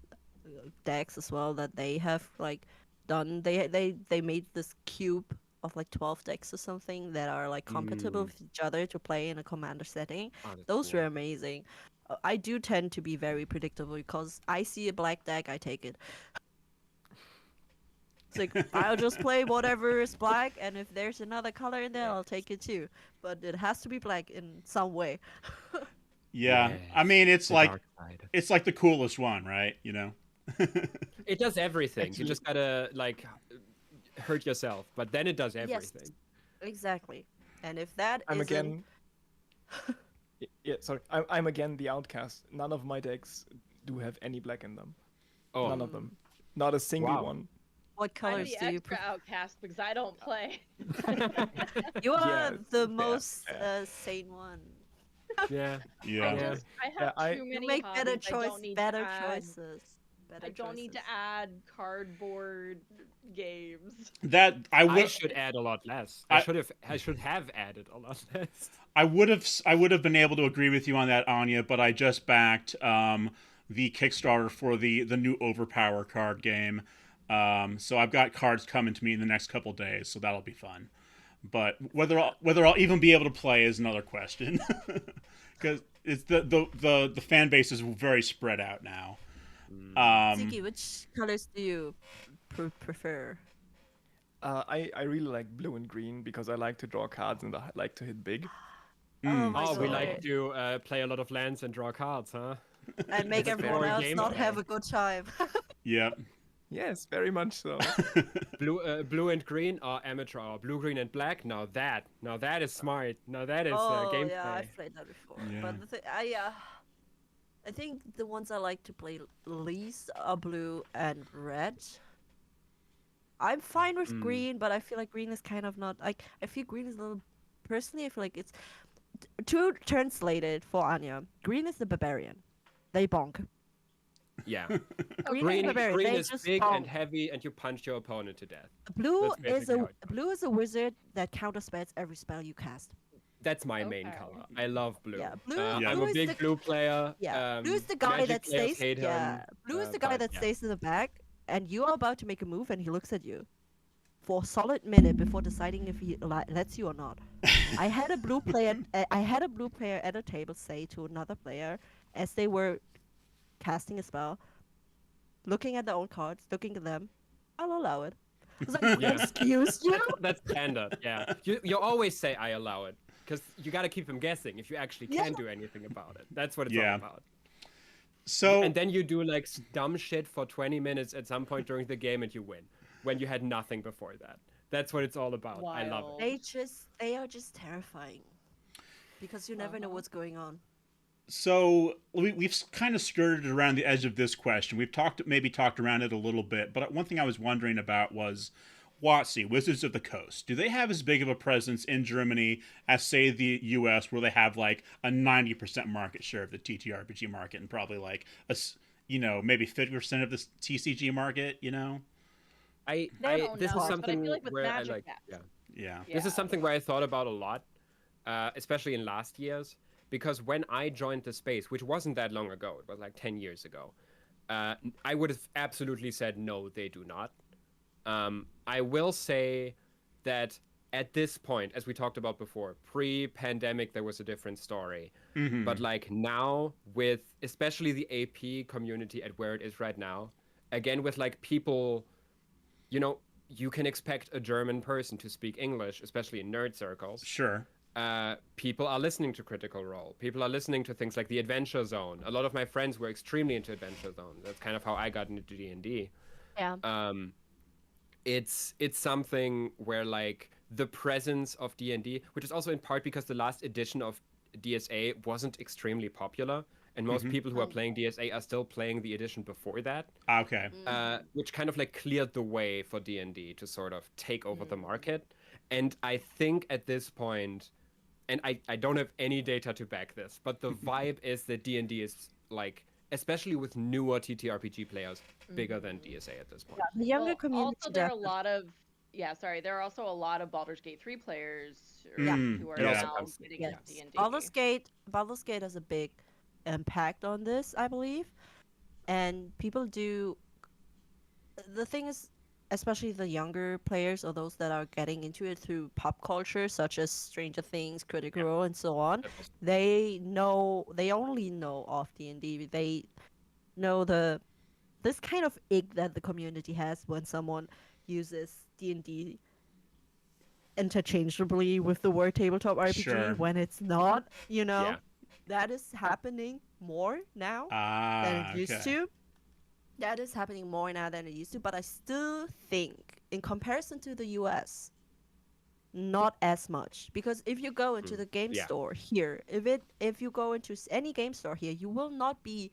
decks as well that they have like done. They made this cube of like 12 decks or something that are like compatible with each other to play in a commander setting. Oh, that's Those cool. were amazing. I do tend to be very predictable because I see a black deck, I take it. It's like I'll just play whatever is black, and if there's another color in there, I'll take it too. But it has to be black in some way. Yeah. I mean, it's The like dark side. it's like the coolest one, right? You know. It does everything. Actually- You just gotta like hurt yourself, but then it does everything. Exactly. And if that I'm isn't- again. Yeah, sorry. I'm again the outcast. None of my decks do have any black in them. Oh, None of them. Not a single Wow. one. what I'm colors the do you extra outcast because I don't play. You are Yeah, the fair, most fair. sane one. yeah. Yeah. Yeah. I have Yeah, I- too You many make better hobbies. I don't need to better add- choices. Better I don't need to choices. add cardboard games. That I I would should add a lot less. I- I should have added a lot less. I would have been able to agree with you on that, Anya, but I just backed the Kickstarter for the new Overpower card game. So I've got cards coming to me in the next couple days, so that'll be fun. But whether I'll even be able to play is another question, because it's the fan base is very spread out now. Cyki, which colors do you prefer? I really like blue and green because I like to draw cards and I like to hit big. Oh, my Oh, we God. like to play a lot of lands and draw cards, huh? and make It's everyone more else not gameplay. have a good time. Yep. Yes, very much so. Blue and green are amateur hour. Blue, green, and black. Now that is smart. Now that is Oh gameplay. yeah, I've played that before. Yeah. But the thing, I think the ones I like to play least are blue and red. I'm fine with green, but I feel like green is kind of not like. I feel green is a little. Personally, I feel like it's to translate it for Anya. Green is the barbarian. They bonk. Yeah. Green, Green, is the barbarian. green They is just big bonk. and heavy, and you punch your opponent to death. Blue That's is basically a how it goes. blue is a wizard that counterspells every spell you cast. That's my main Okay. color. I love blue. Yeah, blue- Yeah. I'm blue a is big the- blue player. Yeah, blue is the guy Magic that players stays. hate Yeah, him, blue is the guy but that yeah. stays in the back, and you are about to make a move, and he looks at you for a solid minute before deciding if he lets you or not. I had a blue player. I had a blue player at a table say to another player as they were casting a spell, looking at their own cards, looking at them. I'll allow it. I was like, Yeah. excuse you? That's standard. Yeah. You always say I allow it because you got to keep them guessing if you actually can do anything about it. That's what it's Yeah. all about. So And then you do like dumb shit for 20 minutes at some point during the game and you win when you had nothing before that. That's what it's all about. I love Wild. it. They are just terrifying because you never know what's going on. So we've kind of skirted around the edge of this question. We've maybe talked around it a little bit, but one thing I was wondering about was WotC, Wizards of the Coast. Do they have as big of a presence in Germany as, say, the U.S., where they have like a 90% market share of the TTRPG market and probably like maybe 50% of the TCG market? I This don't is know, but I something feel like with where I Magic, like. yes. Yeah. Yeah. This is something where I thought about a lot, especially in last years, because when I joined the space, which wasn't that long ago, it was like 10 years ago, I would have absolutely said no, they do not. I will say that at this point, as we talked about before, pre-pandemic, there was a different story. Mm-hmm. But like now, with especially the AP community at where it is right now, again with like people, you can expect a German person to speak English, especially in nerd circles. Sure. People are listening to Critical Role. People are listening to things like the Adventure Zone. A lot of my friends were extremely into Adventure Zone. That's kind of how I got into D&D. Yeah. It's something where like the presence of D&D, which is also in part because the last edition of DSA wasn't extremely popular, and most people who are playing DSA are still playing the edition before that. Okay. Which kind of like cleared the way for D&D to sort of take over the market. And I think at this point, and I don't have any data to back this, but the vibe is that D&D is like, especially with newer TTRPG players, bigger than DSA at this point. The younger community. Also, there are a lot of there are also a lot of Baldur's Gate 3 players who are Yeah. now Yes. getting Yes. into D&D. Baldur's Gate has a big impact on this, I believe. And people do. The thing is, especially the younger players or those that are getting into it through pop culture, such as Stranger Things, Critical Role, and so on, they only know of D&D. They know this kind of ick that the community has when someone uses D&D interchangeably with the word tabletop RPG Sure. when it's not, Yeah. That is happening more now than it used Okay. to. That is happening more now than it used to, but I still think, in comparison to the US, not as much. Because if you go into the game Yeah. store here, if you go into any game store here, you will not be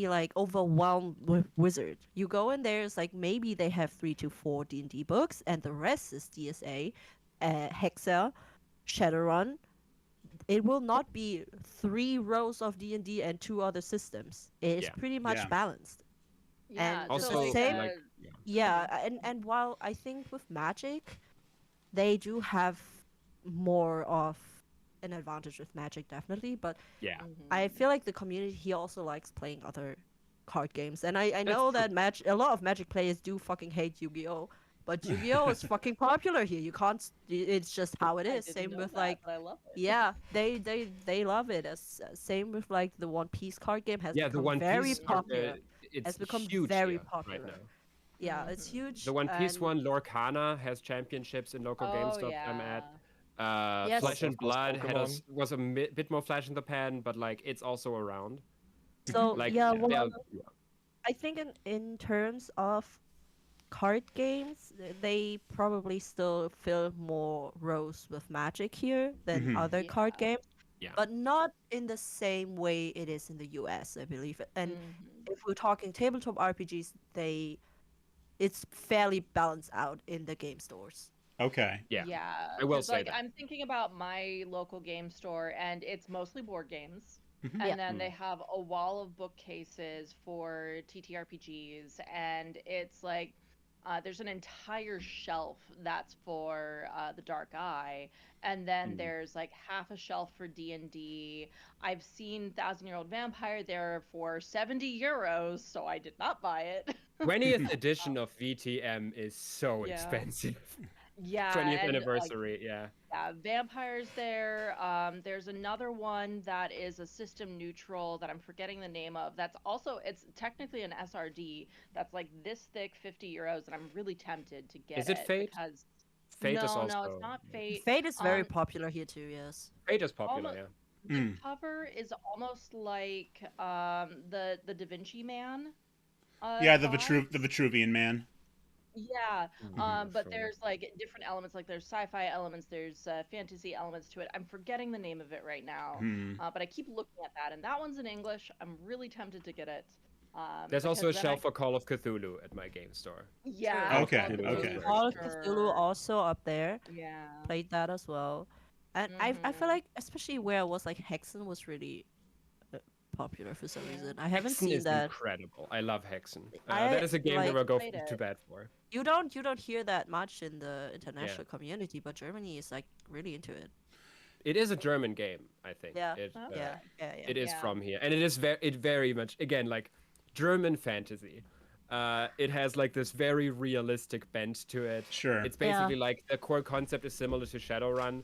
like overwhelmed with Wizard. You go in there, it's like maybe they have 3 to 4 D&D books, and the rest is DSA, Hexa, Shadowrun. It will not be 3 rows of D&D and 2 other systems. It's Yeah. pretty much Yeah. balanced. Yeah, And so Also, like, same- like, Yeah, and while I think with Magic, they do have more of an advantage with Magic, definitely, but yeah. I feel like the community here also likes playing other card games. And I know that a lot of Magic players do fucking hate Yu-Gi-Oh! But Yu-Gi-Oh! is fucking popular here. You can't. It's just how it I is. didn't Same know with that, like, but I love it. yeah, they love it. Same with like the One Piece card game has Yeah, the become One very Piece popular. it's has become huge very here popular. right now. Yeah, it's huge. The One Piece and- one, Lorcana, has championships in local Oh, GameStop yeah. I'm at. Yes. Flesh and Of course, Blood Pokemon. was a bit more flash in the pan, but like it's also around. So Like yeah, yeah, well, I think in terms of card games, they probably still fill more roles with Magic here than Mhm. other card Yeah. games, Yeah. but not in the same way it is in the US, I believe. And Mhm. if we're talking tabletop RPGs, it's fairly balanced out in the game stores. Okay. yeah, Yeah, I will because say like that. I'm thinking about my local game store, and it's mostly board games. Mhm. Yeah. And then Mm. they have a wall of bookcases for TTRPGs, and it's like there's an entire shelf that's for the Dark Eye, and then Mm. there's like half a shelf for D&D. I've seen Thousand Year Old Vampire there for 70 euros, so I did not buy it. 20th edition of VTM is so Yeah. expensive. Yeah, 20th and like anniversary, yeah. yeah, vampires there. There's another one that is a system neutral that I'm forgetting the name of. That's also it's technically an SRD that's like this thick, 50 euros, and I'm really tempted to get Is it Fate? because Fate is no, also it's not Fate. Fate is very Um, popular here too, yes. Fate is popular, almost yeah. the Mm. cover is almost like the Da Vinci Man Yeah, vibes. the Vitruvian Man. Yeah, Mhm. but Sure. there's like different elements, like there's sci-fi elements, there's fantasy elements to it. I'm forgetting the name of it right now, Hmm. but I keep looking at that, and that one's in English. I'm really tempted to get it, There's also because a then shelf for Call of Cthulhu at my game store. yeah, Call of Okay, Call of Cthulhu is okay. Cthulhu very for Call of popular. Cthulhu sure. also up there. Yeah. Played that as well. And I feel Mhm. like especially where I was like Hexen was really popular for some Yeah. reason. I haven't Hexen seen is that. incredible. I love Hexen. I That is a game like never go played too it. bad for. you don't hear that much in the international community, but Germany is like really into it. It is a German game, I think. Yeah. It, Okay. Yeah. it is Yeah. from here, and it is very much again like German fantasy. It has like this very realistic bent to it. Sure. It's Yeah. basically like the core concept is similar to Shadowrun,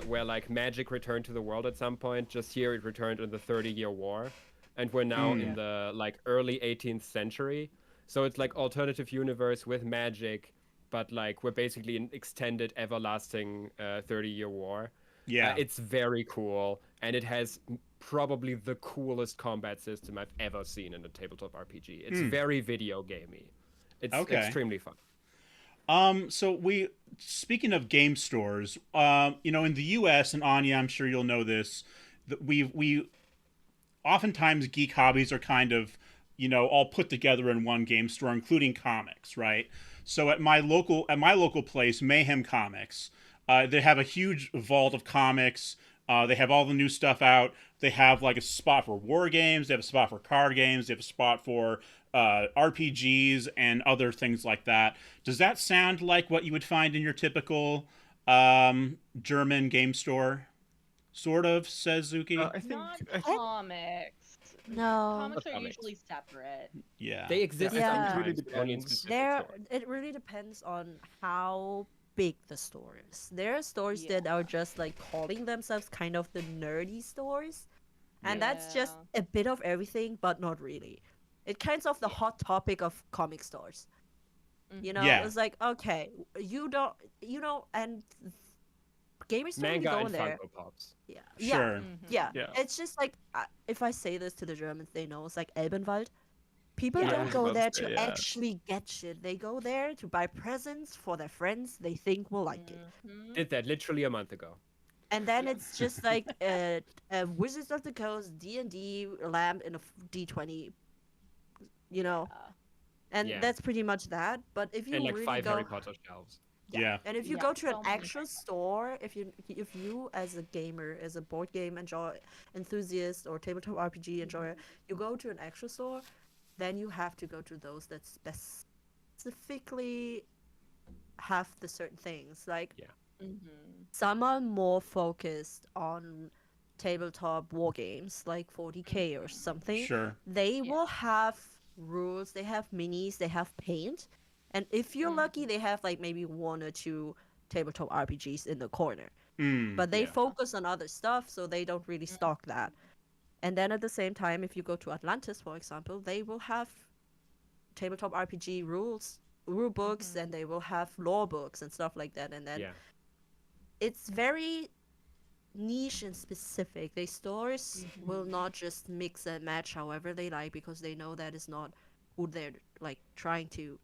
where like magic returned to the world at some point. Just here it returned in the 30-year war, and we're now in the like early 18th century. So it's like alternative universe with magic, but like we're basically an extended, everlasting 30-year war. Yeah. It's very cool, and it has probably the coolest combat system I've ever seen in a tabletop RPG. It's very video gamey. It's Okay. extremely fun. So speaking of game stores, in the U.S. and Anya, I'm sure you'll know this, that we oftentimes geek hobbies are kind of, all put together in one game store, including comics, right? So at my local place, Mayhem Comics, they have a huge vault of comics. They have all the new stuff out. They have like a spot for war games. They have a spot for card games. They have a spot for RPGs and other things like that. Does that sound like what you would find in your typical German game store? Sort of, says Zuki. I think Not I think comics. No. Comics are Comics. usually separate. Yeah. They exist Yeah. sometimes, Really but only in depends. specific stores. It really depends on how big the store is. There are stores that are just like calling themselves kind of the nerdy stores. And that's just a bit of everything, but not really. It kinds of the hot topic of comic stores. You know, Yeah. it's like, okay, and gamers don't really Manga go and in there. Funko Pops. Yeah. Sure. Yeah. Yeah. It's just like, if I say this to the Germans, they know it's like Elbenwald. People Yeah. don't I was go about to there say, to yeah. actually get shit. They go there to buy presents for their friends they think will like it. Mhm. Did that literally a month ago. And then it's just like a Wizards of the Coast D&D lamp in a D20, and Yeah. that's pretty much that. But if you And like really 5 go, Harry Potter shelves. Yeah. and if you Yeah, go to an so many actual store, if you as a gamer, as a board game enthusiast or tabletop RPG enjoyer, you go to an actual store, then you have to go to those that specifically have the certain things. Like Mhm. some are more focused on tabletop war games, like 40K or something. Sure. They will have rules, they have minis, they have paint. And if you're lucky, they have like maybe 1 or 2 tabletop RPGs in the corner. But they Yeah. focus on other stuff, so they don't really stock that. And then at the same time, if you go to Atlantis, for example, they will have tabletop RPG rule books, and they will have lore books and stuff like that. And then Yeah. it's very niche and specific. The stores will not just mix and match however they like because they know that is not who they're like trying to.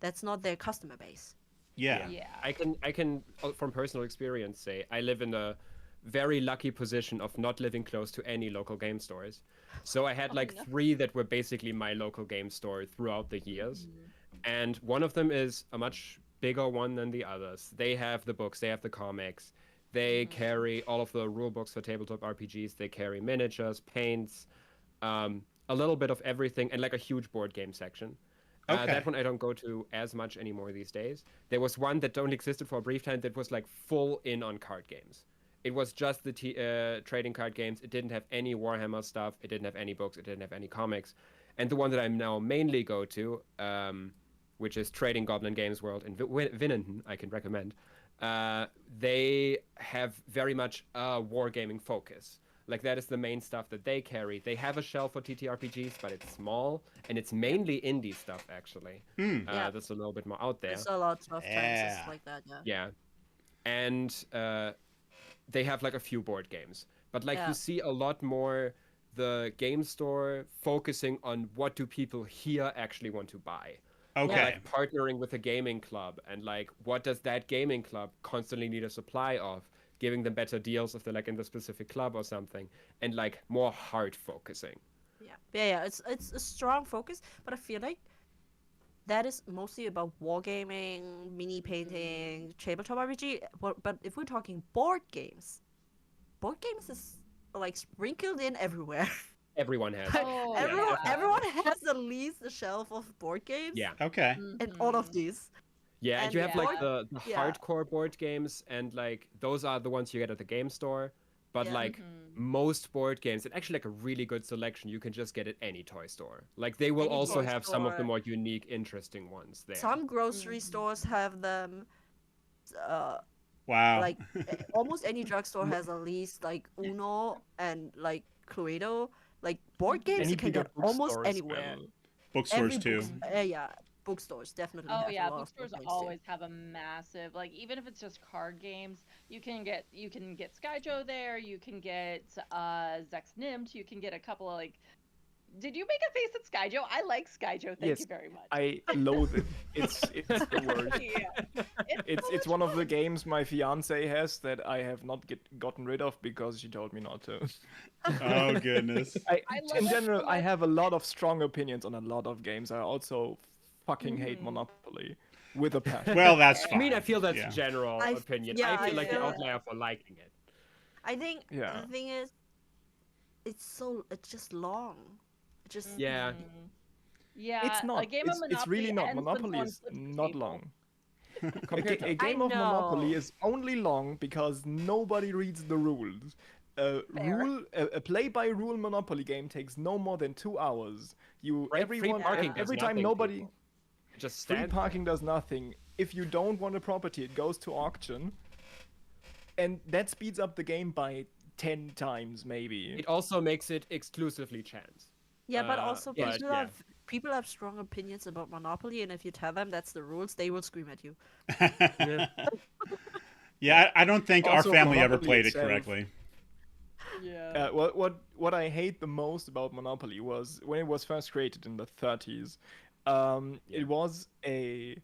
That's not their customer base. Yeah. Yeah. I can from personal experience say I live in a very lucky position of not living close to any local game stores. So I had like 3 that were basically my local game store throughout the years. And one of them is a much bigger one than the others. They have the books, they have the comics, they carry all of the rule books for tabletop RPGs, they carry miniatures, paints, a little bit of everything, and like a huge board game section. Okay. That one I don't go to as much anymore these days. There was one that only existed for a brief time that was like full in on card games. It was just the trading card games. It didn't have any Warhammer stuff. It didn't have any books. It didn't have any comics. And the one that I now mainly go to, which is Trading Goblin Games World in Winnenden, I can recommend. They have very much a wargaming focus. Like that is the main stuff that they carry. They have a shelf for TTRPGs, but it's small and it's mainly indie stuff actually. That's a little bit more out there. There's a lot of times it's like that. Yeah, and they have like a few board games, but like you see a lot more the game store focusing on what do people here actually want to buy. Okay. Like partnering with a gaming club and like what does that gaming club constantly need a supply of, giving them better deals if they're like in the specific club or something, and like more hard focusing. Yeah. It's a strong focus, but I feel like that is mostly about wargaming, mini painting, tabletop RPG. But if we're talking board games is like sprinkled in everywhere. Everyone has. Oh, Everyone has at least a shelf of board games. Yeah. Okay. And all of these. Yeah, and And you have like board- the yeah. hardcore board games, and like those are the ones you get at the game store. But Yeah. like most board games, and actually like a really good selection, you can just get at any toy store. Like they will Any also toy have some of the store. more unique, interesting ones there. Some grocery stores have them. Wow. Like almost any drugstore has at least like Uno and like Cluedo. Like board games Any you can bigger get almost bookstores, anywhere. well, Bookstores too. Yeah, bookstores definitely. Oh have yeah, a lot of bookstores board games, too. always have a massive, like, even if it's just card games, you can get Skyjo there, you can get Zex Nimt, you can get a couple of like. Did you make a face at Skyjo? I like Skyjo. Thank Yes, you very much. I loathe it. It's the worst. Yeah. It's one of the games my fiance has that I have not gotten rid of because she told me not to. Oh goodness. I love In it general, so I much. have a lot of strong opinions on a lot of games. I also fucking hate Monopoly with a passion. Well, that's I fine. mean, I feel that's Yeah. general I- opinion. yeah, I feel I like the feel- outlier for liking it. I think Yeah. the thing is, it's just long. It just Yeah. Yeah, It's not. A game of It's really not. ends when Monopoly someone is flips the not table. long. Compared to A game of know. Monopoly is only long because nobody reads the rules. A play-by-rule Monopoly game takes no more than 2 hours. Free parking does every time nothing, nobody people. Just free stand parking does nothing. If you don't want a property, it goes to auction, and that speeds up the game by 10 times maybe. It also makes it exclusively chance. yeah, but also but, yeah. people have strong opinions about Monopoly, and if you tell them that's the rules, they will scream at you. Yeah, I don't think our Also, family ever Monopoly played it itself- correctly. Yeah. What I hate the most about Monopoly was when it was first created in the 30s. It was a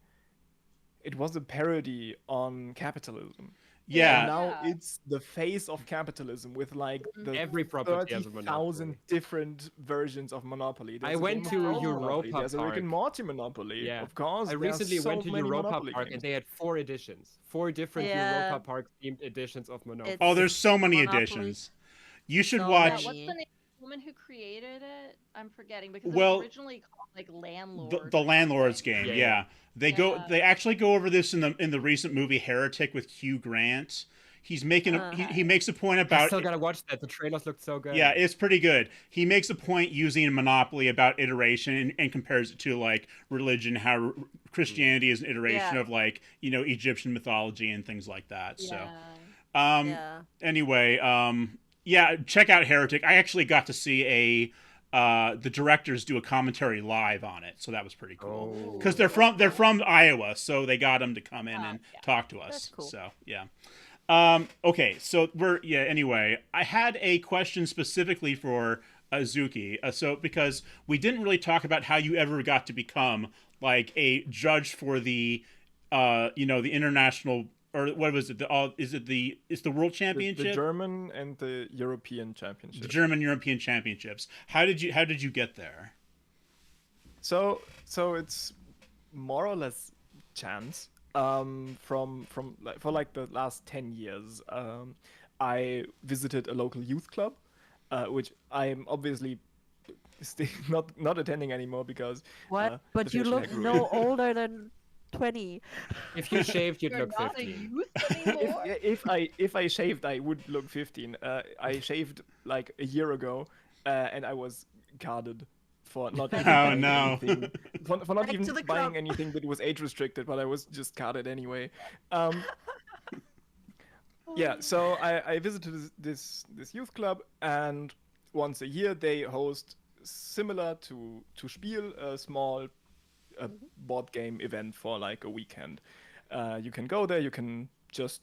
parody on capitalism. Yeah. And now Yeah. it's the face of capitalism with like the Every property has a 30,000 Monopoly. different versions of Monopoly. I There's a went Game to of Thrones Europa Monopoly, There's a Rick Park. and Morty Monopoly. Yeah. Of course. I there are recently so went to many Europa Monopoly Park games. and they had 4 editions. 4 different Yeah. Europa Park themed editions of Monopoly. It's- Oh, there's so many Monopoly. editions. You should So watch Yeah, many. what's the name of the woman who created it? I'm forgetting because Well, it was originally called like Landlord. the or Landlord's something. game. Yeah, Yeah, yeah. Yeah. They actually go over this in the recent movie Heretic with Hugh Grant. He's making he makes a point I about still gotta watch that. The trailers looked so good. yeah, it's pretty good. He makes a point using Monopoly about iteration and compares it to like religion, how Christianity is an iteration Yeah. of like, Egyptian mythology and things like that. Yeah. So Yeah. anyway, yeah, check out Heretic. I actually got to see the directors do a commentary live on it, so that was pretty cool. Oh. Because they're from Iowa, so they got them to come in and yeah. talk to us. That's cool. So yeah. Okay, so anyway, I had a question specifically for Azuki. So because we didn't really talk about how you ever got to become like a judge for the the international, or what was it? It's the World Championship? The German and the European The Championship. German European Championships. How did you get there? So it's more or less chance. From like for like the last 10 years, I visited a local youth club, which I'm obviously still not attending anymore because What? But the you facial look hair grew. no older than 20. If you shaved, you'd You're look not 15. a youth anymore. If I shaved, I would look 15. I shaved like a year ago, and I was carded for not even Oh, buying no. anything. For not Back even to the buying club. anything that was age restricted, but I was just carded anyway. Um, yeah, so I visited this youth club, and once a year they host similar to Spiel, a small board game event for like a weekend. You can go there, you can just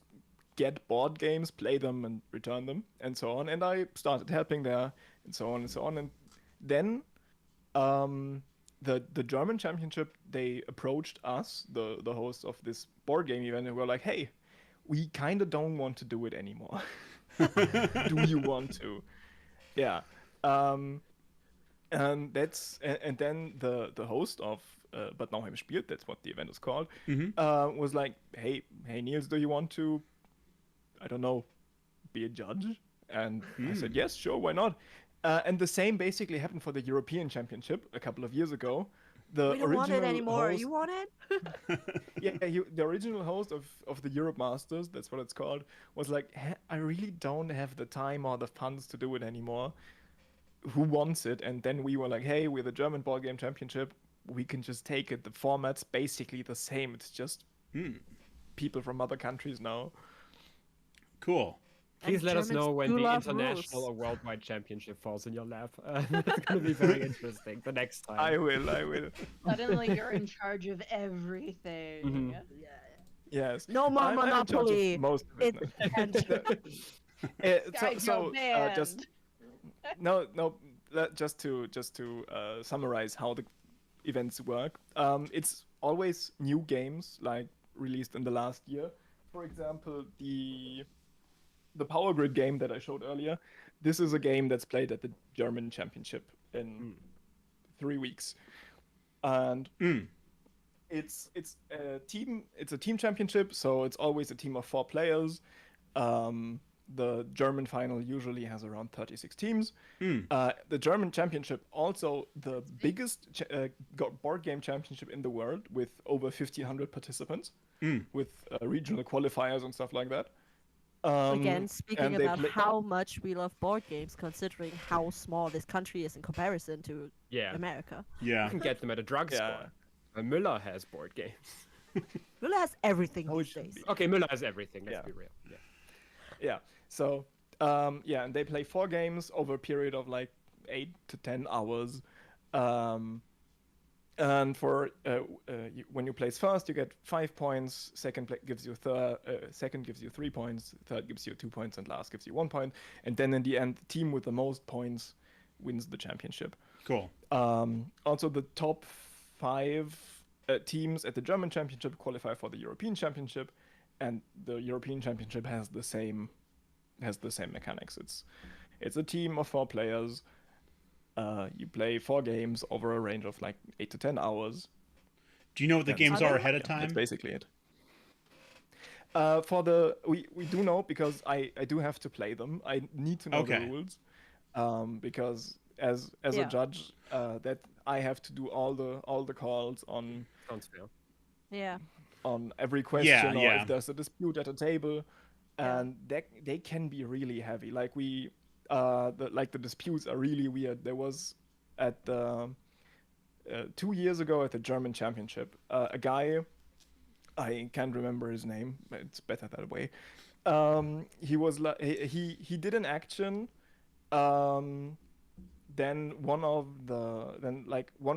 get board games, play them, and return them, and so on. And I started helping there, and so on and so on. And then the German championship, they approached us, the host of this board game event, and were like, "Hey, we kind of don't want to do it anymore. Do you want to?" Yeah. And then the host of But Now I'm Spielt, that's what the event is called, was like, hey Niels, do you want to, I don't know, be a judge? And I said, yes, sure, why not? And the same basically happened for the European Championship a couple of years ago. The We don't want it original anymore. host, You want it? the original host of the Europe Masters, that's what it's called, was like, I really don't have the time or the funds to do it anymore. Who wants it? And then we were like, hey, we're the German Board Game Championship. We can just take it. The format's basically the same. It's just people from other countries now. Cool. Please And let us Germans know when do the love international rules. or worldwide championship falls in your lap. That's going to be very interesting the next time. I will. Suddenly you're in charge of everything. Mhm. Yes. No more I'm in charge of Monopoly. most of it. Guys, you're banned. Just just to summarize how the events work. It's always new games like released in the last year. For example, the Power Grid game that I showed earlier. This is a game that's played at the German Championship in 3 weeks, and it's a team championship. So it's always a team of 4 players. The German final usually has around 36 teams. The German championship, also the biggest board game championship in the world, with over 1,500 participants, with regional qualifiers and stuff like that. Again, speaking and they about play- how much we love board games, considering how small this country is in comparison to Yeah. America. Yeah. You can get them at a drugstore. Müller has board games. Müller has everything No, it these shouldn't days. be. Okay, Müller has everything, let's Yeah. be real. Yeah. Yeah. So, and they play 4 games over a period of like 8 to 10 hours. And for when you place first, you get 5 points. Second gives you 3 points. Third gives you 2 points, and last gives you 1 point. And then in the end, the team with the most points wins the championship. Cool. Also, the top 5 teams at the German Championship qualify for the European Championship, and the European Championship has the same mechanics. It's a team of 4 players. You play 4 games over a range of like 8 to 10 hours. Do you know what the games are ahead of That's time? basically it. We do know, because I do have to play them. I need to know the Okay. rules, because as a judge, that I have to do all the calls on Sounds fair. Yeah. every question, or yeah. if there's a dispute at a table, and they can be really heavy. Like the disputes are really weird. There was at the 2 years ago at the German Championship, a guy, I can't remember his name, but it's better that way. He was like he did an action. Then one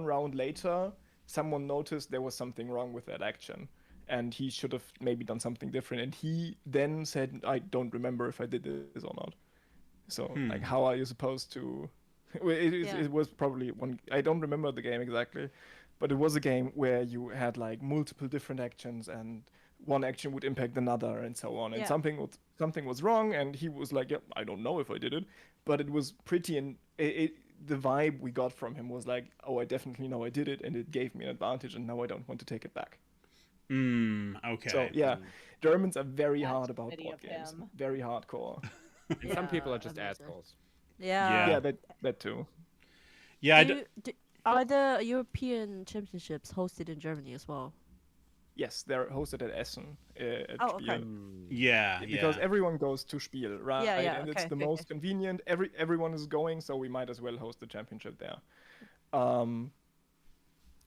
round later, someone noticed there was something wrong with that action, and he should have maybe done something different. And he then said, "I don't remember if I did this or not." So like, how are you supposed to? It was probably one. I don't remember the game exactly, but it was a game where you had like multiple different actions, and one action would impact another, and so on. And Yeah. something was wrong, and he was like, "Yep, I don't know if I did it," but it was pretty. And the vibe we got from him was like, "Oh, I definitely know I did it, and it gave me an advantage, and now I don't want to take it back." Okay. So yeah, Germans are very That's hard about pity board of games, him. very hardcore. And some people are Yeah, just amazing. assholes. Yeah. Yeah, that too. Yeah. I Are the European Championships hosted in Germany as well? Yes, they're hosted at Essen at Oh, okay. Spiel. yeah. Because Yeah. everyone goes to Spiel, right? Yeah, And it's okay, the okay, most convenient. Everyone is going, so we might as well host the championship there.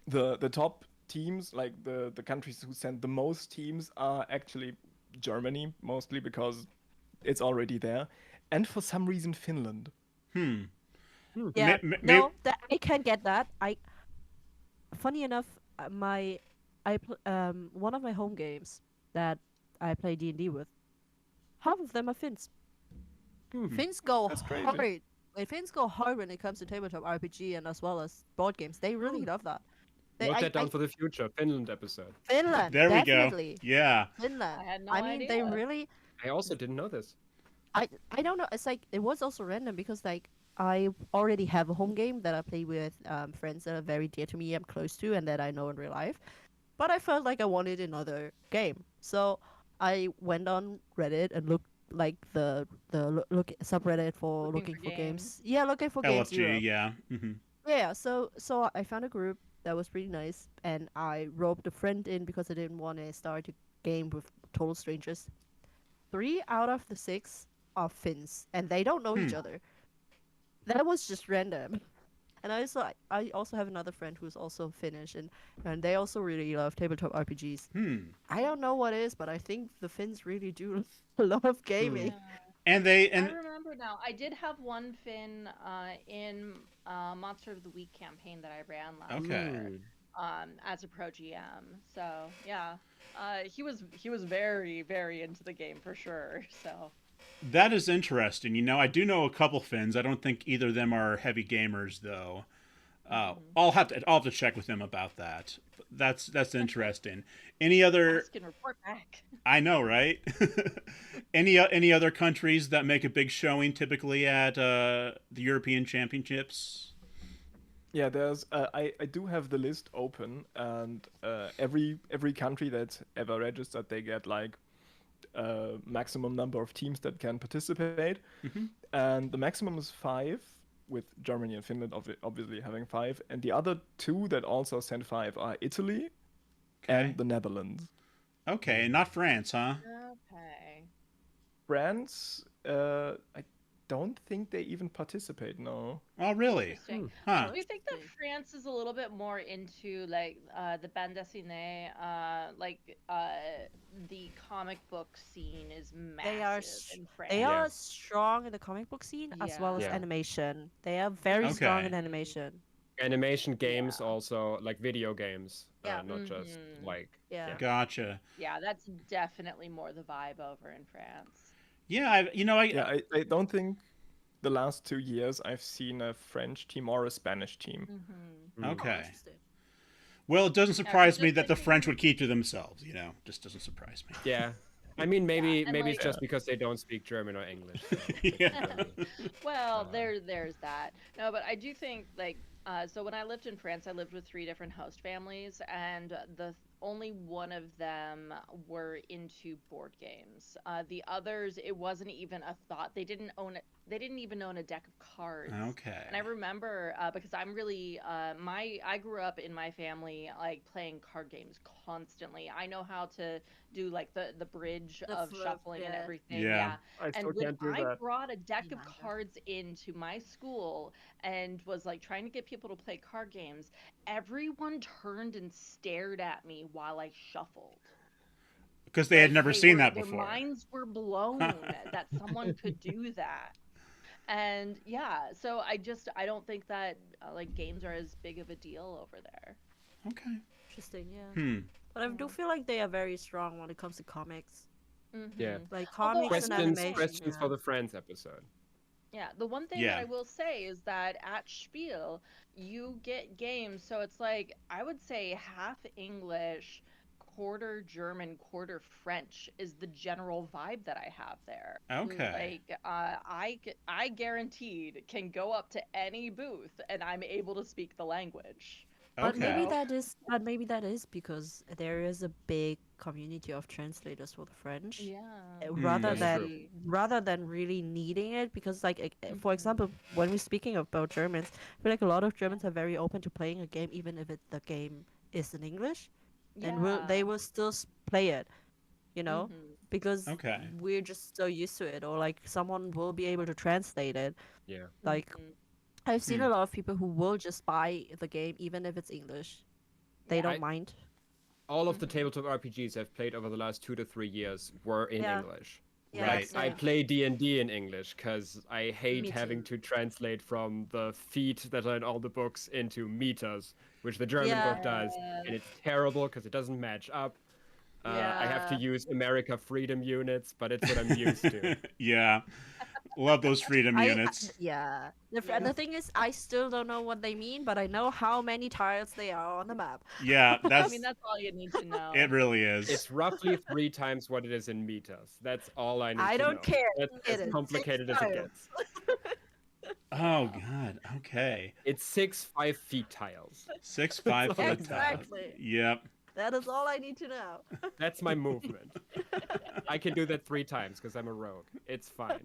The top teams, like the countries who send the most teams, are actually Germany, mostly because it's already there, and for some reason Finland. Yeah. ma- No, that I can get that. Funny enough, one of my home games that I play D&D with, half of them are Finns. Finns go That's crazy. hard. Finns go hard when it comes to tabletop RPG and as well as board games. They really love that. Note that down for the future Finland episode. Finland. There we Definitely. go. Yeah. Finland. I had no mean, they idea. really. I also didn't know this. I don't know. It's like it was also random because like I already have a home game that I play with friends that are very dear to me, I'm close to, and that I know in real life. But I felt like I wanted another game, so I went on Reddit and looked like the look subreddit for looking for games. Yeah, looking for games. LFG. Yeah. Yeah, so I found a group that was pretty nice, and I roped a friend in because I didn't want to start a game with total strangers. 3 out of the 6 are Finns, and they don't know each other. That was just random. And I also have another friend who's also Finnish, and they also really love tabletop RPGs. I don't know what it is, but I think the Finns really do a lot of gaming. And I remember now. I did have one Finn in Monster of the Week campaign that I ran last year as a pro GM. So yeah, he was very, very into the game for sure. So that is interesting. You know, I do know a couple Finns. I don't think either of them are heavy gamers, though. I'll have to check with them about that. That's interesting. Any other? Ask and report back. I know, right? Any other countries that make a big showing typically at the European Championships? Yeah, there's. I do have the list open, and every country that's ever registered, they get like a maximum number of teams that can participate, and the maximum is 5, with Germany and Finland obviously having 5, and the other 2 that also send 5 are Italy and the Netherlands. Okay, not France, huh? Okay. France, I don't think they even participate. No. Oh, really? Interesting. Huh. Do you think that France is a little bit more into like the bande dessinée, the comic book scene is massive in France? They are strong in the comic book scene as well as Yeah. animation. They are very strong Okay. in animation. Animation games also, like video games, Yeah. not just like... Yeah. Gotcha. Yeah, that's definitely more the vibe over in France. Yeah, I don't think the last 2 years I've seen a French team or a Spanish team. Okay. Interesting. Well, it doesn't surprise me just that the thinking- French would keep to themselves. You know, just doesn't surprise me. Yeah. I mean, maybe and, it's like- just because they don't speak German or English. Yeah. Well, there's that. No, but I do think like so when I lived in France, I lived with 3 different host families, and only one of them were into board games. The others, it wasn't even a thought. They didn't even own a deck of cards. Okay. And I remember because I'm really I grew up in my family like playing card games constantly. I know how to do like the bridge The of flip, shuffling and yeah. everything. Yeah. I And still when can't do I that. brought a deck of Neither. cards into my school and was like trying to get people to play card games, everyone turned and stared at me while I shuffled. Because they had never seen that Their before. minds were blown that someone could do that. And yeah, so I don't think that like games are as big of a deal over there. Okay. Interesting, yeah. But I do feel like they are very strong when it comes to comics. Yeah. Like Although comics and animation. Questions for Yeah. the Friends episode. Yeah, the one thing that Yeah. I will say is that at Spiel, you get games, so it's like I would say half English, quarter German, quarter French is the general vibe that I have there. Okay. Like, I guaranteed can go up to any booth and I'm able to speak the language. But Okay. maybe that is because there is a big community of translators for the French. Yeah, Rather That's true. maybe. rather than really needing it, because like for Mhm. example, when we're speaking about Germans, I feel like a lot of Germans are very open to playing a game even if the game is in English, and they Yeah. will still play it, you know, Mhm. because Okay. we're just so used to it, or like someone will be able to translate it. Yeah. Like Mhm. I've seen Hmm. a lot of people who will just buy the game even if it's English. They Yeah. don't mind. All of the Mhm. tabletop RPGs I've played over the last 2 to 3 years were in Yeah. English. Yeah, Right. I same. play D&D in English because I hate Me having too. to translate from the feet that are in all the books into meters, which the German Yeah. book does, and it's terrible because it doesn't match up. I have to Yeah. use America Freedom units, but it's what I'm used to. Yeah. Love those freedom I units. yeah. Yeah. The thing is, I still don't know what they mean, but I know how many tiles they are on the map. Yeah, I mean, that's that's all you need to know. it really is. It's roughly 3 times what it is in meters. That's all I need I to don't know. care. That's It as is 6 complicated as it tiles. gets. Oh god. Okay. It's 6 5 feet tiles. 6 That's 5 all I foot need. tile. Exactly. Yep. That is all I need to know. That's my movement. I can do that 3 times because I'm a rogue. It's fine.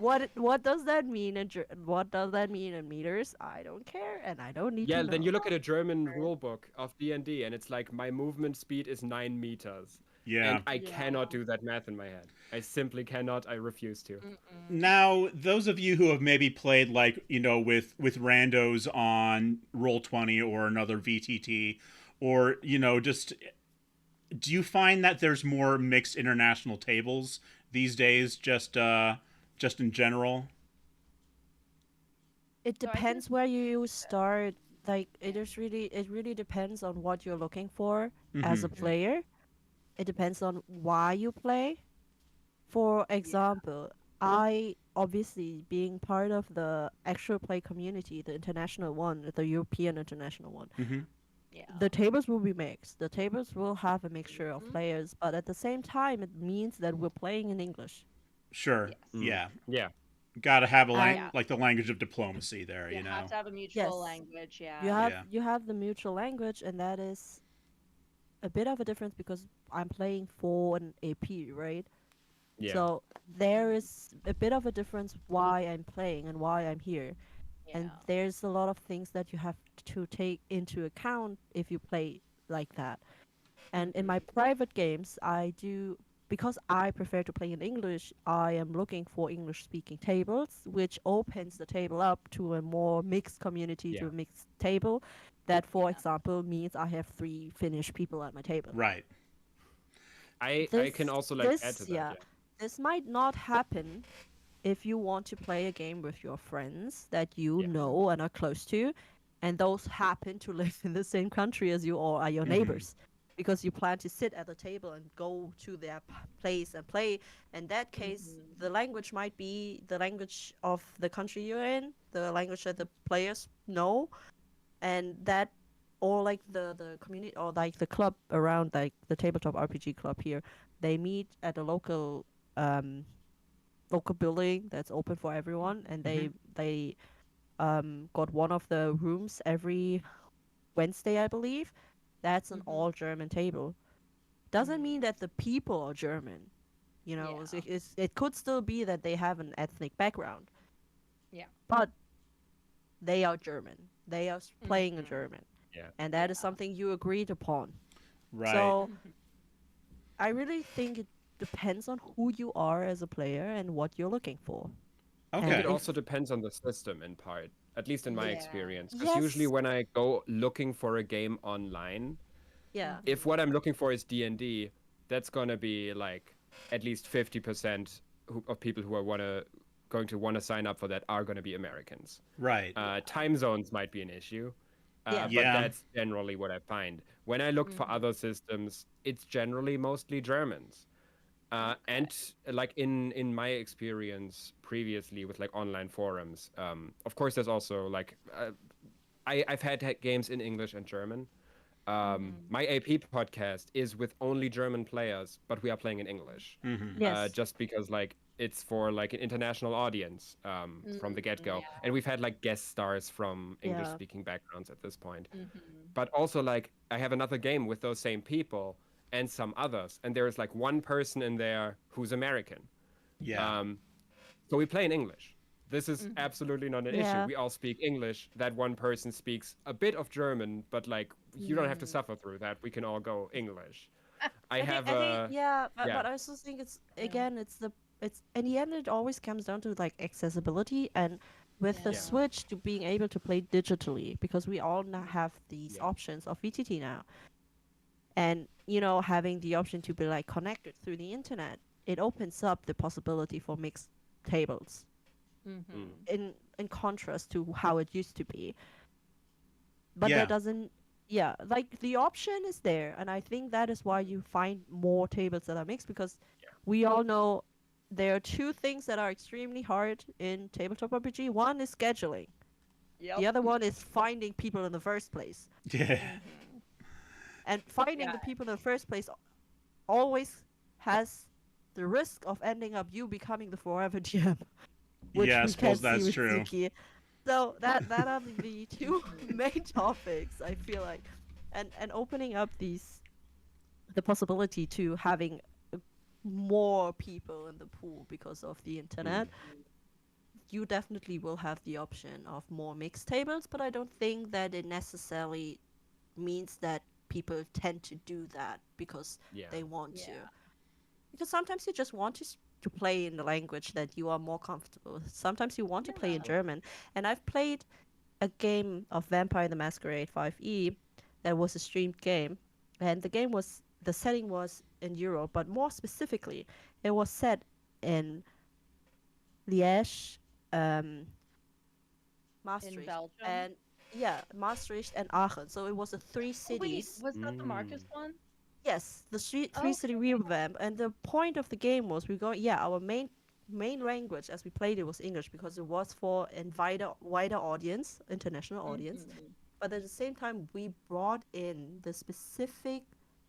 What does that mean in what does that mean in meters? I don't care, and I don't need Yeah, to know. then you look at a German rule book of D&D, and it's like my movement speed is 9 meters. Yeah. And I Yeah. cannot do that math in my head. I simply cannot. I refuse to. Mm-mm. Now, those of you who have maybe played like, with randos on Roll20 or another VTT or, just do you find that there's more mixed international tables these days just in general? It So I think depends where you start. Like it really depends on what you're looking for as a Mhm. player. It depends on why you play. For example, I obviously being part of the actual play community, the international one, the European international one, Mhm. yeah. the tables will be mixed. The tables will have a mixture of Mhm. players, but at the same time, it means that we're playing in English. Sure. Yes. Yeah. Yeah. Got to have a And like the language of diplomacy there, You have to have a mutual yes, language, you yeah. have Yeah. you have the mutual language, and that is a bit of a difference because I'm playing for an AP, right? Yeah. So there is a bit of a difference why I'm playing and why I'm here. Yeah. And there's a lot of things that you have to take into account if you play like that. And in my private games, I do, because I prefer to play in English, I am looking for English speaking tables, which opens the table up to a more mixed community, to Yeah. a mixed table. That, for example, means I have 3 Finnish people at my table. Right. I can also like add to that. Yeah, this might not happen if you want to play a game with your friends that you Yeah. know and are close to, and those happen to live in the same country as you or are your Mhm. neighbors, because you plan to sit at the table and go to their place and play. In that case, the language might be the language of the country you're in, the language that the players know, and that, or like the community, or like the club around, like the tabletop RPG club here, they meet at a local building that's open for everyone, and they got one of the rooms every Wednesday, I believe. That's an all German table. Doesn't mean that the people are German. You know, Yeah. it could still be that they have an ethnic background, Yeah. but they are German. They are playing in Mhm. German, Yeah. and that is something you agreed upon. Right. So I really think it depends on who you are as a player and what you're looking for. I think Okay. it also depends on the system in part, at least in my Yeah. experience. Because usually Yes. when I go looking for a game online, Yeah. if what I'm looking for is D&D, that's gonna be like at least 50% of people who are going to want to sign up for that are gonna be Americans. Right. Time zones might be an issue. Yeah. But Yeah. that's generally what I find. When I looked for other systems, it's generally mostly Germans. And like in my experience previously with like online forums, of course there's also like I've had games in English and German. My AP podcast is with only German players, but we are playing in English, Yes. just because like it's for like an international audience from the get-go, Yeah. and we've had like guest stars from Yeah. English-speaking backgrounds at this point. But also like I have another game with those same people and some others, and there is like one person in there who's American. Yeah. So we play in English. This is absolutely not an issue. Yeah. We all speak English. That one person speaks a bit of German, but like you don't have to suffer through that. We can all go English. I have a yeah, but, yeah. but I also think it's again it's in the end it always comes down to like accessibility and with the Yeah. switch to being able to play digitally because we all now have these options of VTT now. And having the option to be like connected through the internet, it opens up the possibility for mixed tables in contrast to how it used to be. But Yeah. that doesn't like the option is there, and I think that is why you find more tables that are mixed because we all know there are two things that are extremely hard in tabletop RPG. One is scheduling. Yep. The other one is finding people in the first place. Yeah. And finding Yeah. the people in the first place always has the risk of ending up you becoming the forever GM. Which Yeah, I we suppose can see that's with true. Cyki. So that are the two main topics I feel like, and opening up the possibility to having more people in the pool because of the internet. You definitely will have the option of more mixed tables, but I don't think that it necessarily means that people tend to do that because they want to. Because sometimes you just want to play in the language that you are more comfortable with. Sometimes you want to play in German. And I've played a game of Vampire the Masquerade 5e that was a streamed game. And the setting was in Europe, but more specifically, it was set in Liège, Maastricht, Belgium? and Maastricht and Aachen. So it was a three Oh, wait, cities. was that the Marcus one? Yes, the three city revamp, and the point of the game was our main language as we played it was English because it was for a wider audience, international audience. But at the same time, we brought in the specific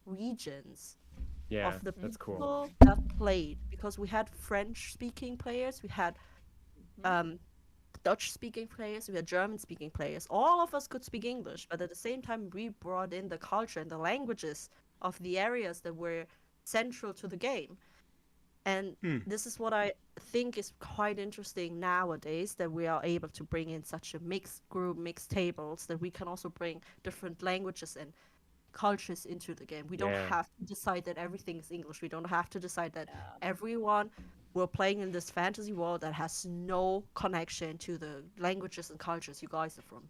regions Yeah, of the that's cool. people that played because we had French-speaking players, we had Dutch-speaking players, we had German-speaking players. All of us could speak English, but at the same time, we brought in the culture and the languages of the areas that were central to the game. And this is what I think is quite interesting nowadays, that we are able to bring in such a mixed group, mixed tables, that we can also bring different languages and cultures into the game. We don't have to decide that everything is English. We don't have to decide that everyone we're playing in this fantasy world that has no connection to the languages and cultures you guys are from.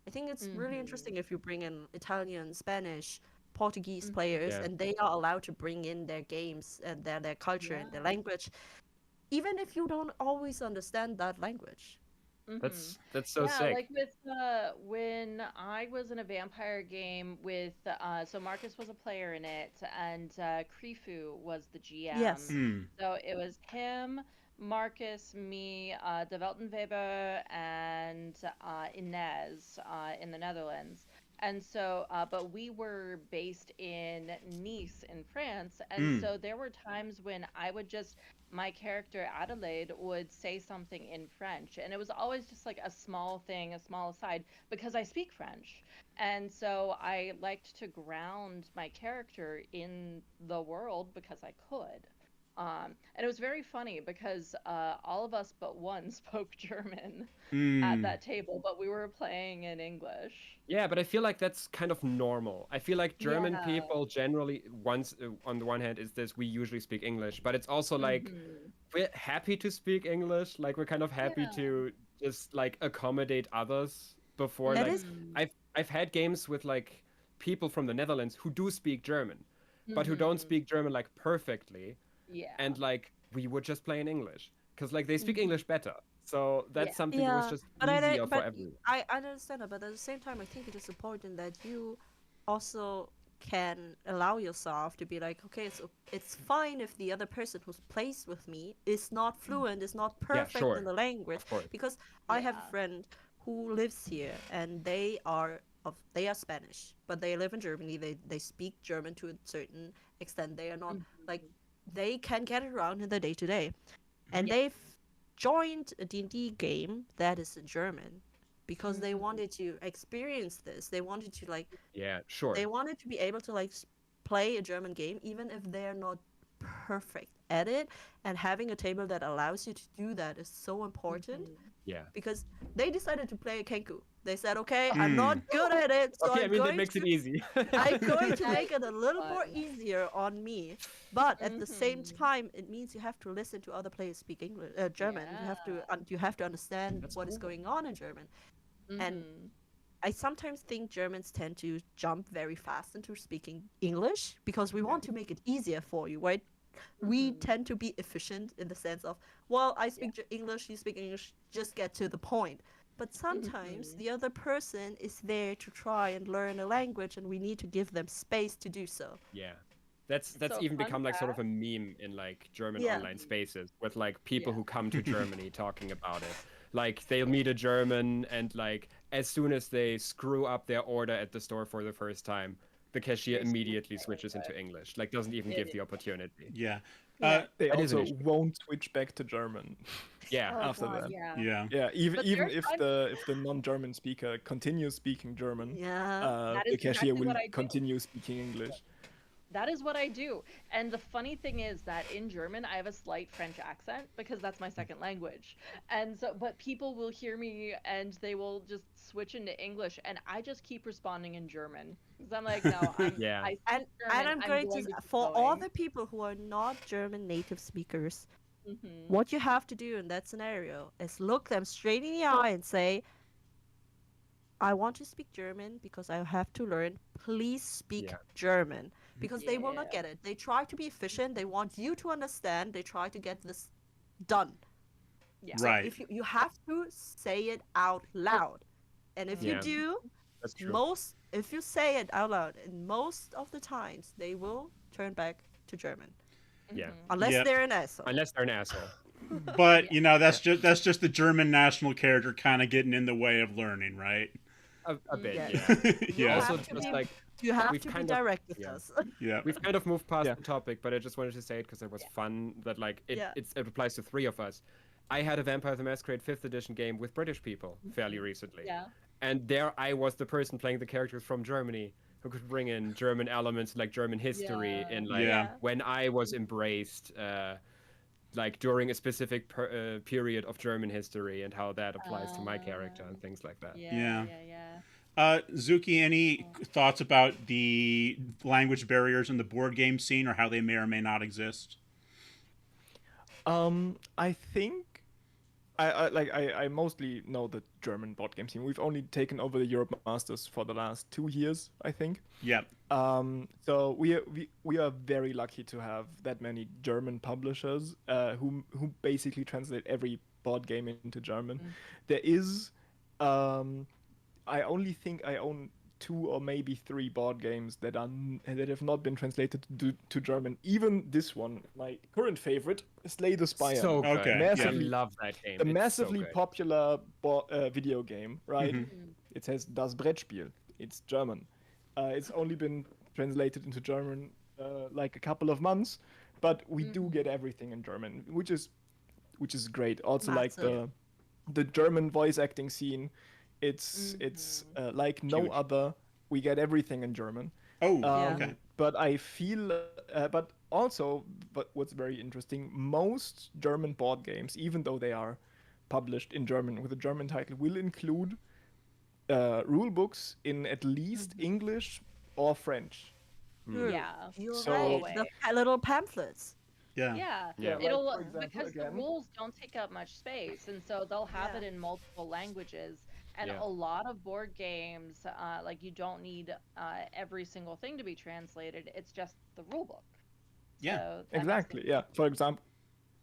I think it's really interesting if you bring in Italian, Spanish, Portuguese players, and they are allowed to bring in their games and their culture and their language, even if you don't always understand that language. That's so Yeah, sick. like with when I was in a vampire game with so Marcus was a player in it and Krifu was the GM. Yes. So it was him, Marcus, me, De Weltenweber, and Inez in the Netherlands. And so, but we were based in Nice in France. And so there were times when my character Adelaide would say something in French. And it was always just like a small thing, a small aside, because I speak French. And so I liked to ground my character in the world because I could. And it was very funny because all of us but one spoke German at that table, but we were playing in English. Yeah, but I feel like that's kind of normal. I feel like German people generally, on the one hand, is this we usually speak English, but it's also like we're happy to speak English. Like we're kind of happy to just like accommodate others before. That Like is- I've had games with like people from the Netherlands who do speak German, but who don't speak German like perfectly. Yeah. And like we would just play in English because like they speak English better. So that's Yeah. something that was just but easier for but everyone. I understand that, but at the same time, I think it is important that you also can allow yourself to be like, okay, so it's fine if the other person who plays with me is not fluent, is not perfect sure. in the language, Of course. because I have a Yeah. friend who lives here and they are Spanish, but they live in Germany. They speak German to a certain extent. They are not like they can get around in the day to day, and Yeah. they've joined a D&D game that is in German because they wanted to experience this. They wanted to like Yeah, sure. they wanted to be able to like play a German game even if they're not perfect at it, and having a table that allows you to do that is so important Yeah. because they decided to play a Kenku. They said, "Okay, I'm not good at it, so Okay, I I'm mean that going makes it to easy. I'm going to That make it a little more fun. easier on me." But at the same time, it means you have to listen to other players speak English, German. You have to understand That's what is cool. going on in German. And Mhm. I sometimes think Germans tend to jump very fast into speaking English because we want to make it easier for you, right? We tend to be efficient in the sense of, well, I speak English, you speak English, just get to the point. But sometimes the other person is there to try and learn a language, and we need to give them space to do so. Yeah. That's So even fun become like sort of fact. a meme in like German Yeah. online spaces with like people Yeah. who come to Germany talking about it. Like they'll meet a German and like as soon as they screw up their order at the store for the first time, the cashier They switch immediately to switches into English. English. Like doesn't even It give is. the opportunity. Yeah. Yeah. They That is an also issue. won't switch back to German. Yeah. Oh After god, that. yeah. Yeah. Yeah, even But even there's if the non-German speaker continues speaking German, Yeah. that the is cashier exactly will what I do. continue speaking English. That is what I do. And the funny thing is that in German, I have a slight French accent because that's my second language. And so, but people will hear me and they will just switch into English, and I just keep responding in German. Because I'm like, no, Yeah. I speak And German. I'm I'm going going to to keep for all going. the people who are not German native speakers, Hmm. what you have to do in that scenario is look them straight in the eye and say, I want to speak German because I have to learn. Please speak Yeah. German. Because they will not Yeah. get it. They try to be efficient. They want you to understand. They try to get this done. Yeah. So Right. if you have to say it out loud. And if you Yeah. do, That's true. if you say it out loud, and most of the times they will turn back to German. Yeah. Unless Yep. they're an asshole. Unless they're an asshole. But you know that's just the German national character kind of getting in the way of learning, right? A bit, Yeah. yeah. You Yeah. Also have to just be, like you have we've to be kind of- direct with yeah. us. Yeah. We've kind of moved past Yeah. the topic, but I just wanted to say it because it was fun that like it, Yeah. it applies to three of us. I had a Vampire the Masquerade 5th edition game with British people fairly recently. Yeah. And there I was the person playing the characters from Germany who could bring in German elements like German history Yeah. and like Yeah. when I was embraced like during a specific period of German history and how that applies to my character and things like that. Yeah. Yeah. Zuki, any thoughts about the language barriers in the board game scene or how they may or may not exist? I think I mostly know the German board game scene. We've only taken over the Europe Masters for the last 2 years, I think. Yep. So we are very lucky to have that many German publishers who basically translate every board game into German. There is, I only think I own 2 or maybe 3 board games that have not been translated to German. Even this one, my current favorite, Slay the Spire. So good. Okay, Massively- I love that game. The It's massively so good. popular video game, right? Mhm. It says Das Brettspiel. It's German. It's only been translated into German like a couple of months, but we do get everything in German, which is great. Also, like Massive. the German voice acting scene, it's like no Huge. other. We get everything in German. Oh, Yeah. okay. But I feel, but what's very interesting, most German board games, even though they are published in German with a German title, will include rule books in at least English or French. True. Yeah. You're So- right. The little pamphlets. Yeah. Yeah. Yeah. Like, It'll for example, because the again- rules don't take up much space, and so they'll have Yeah. it in multiple languages. And Yeah. a lot of board games, like you don't need every single thing to be translated. It's just the rule book. Yeah. So that makes Exactly. it- Yeah. For example,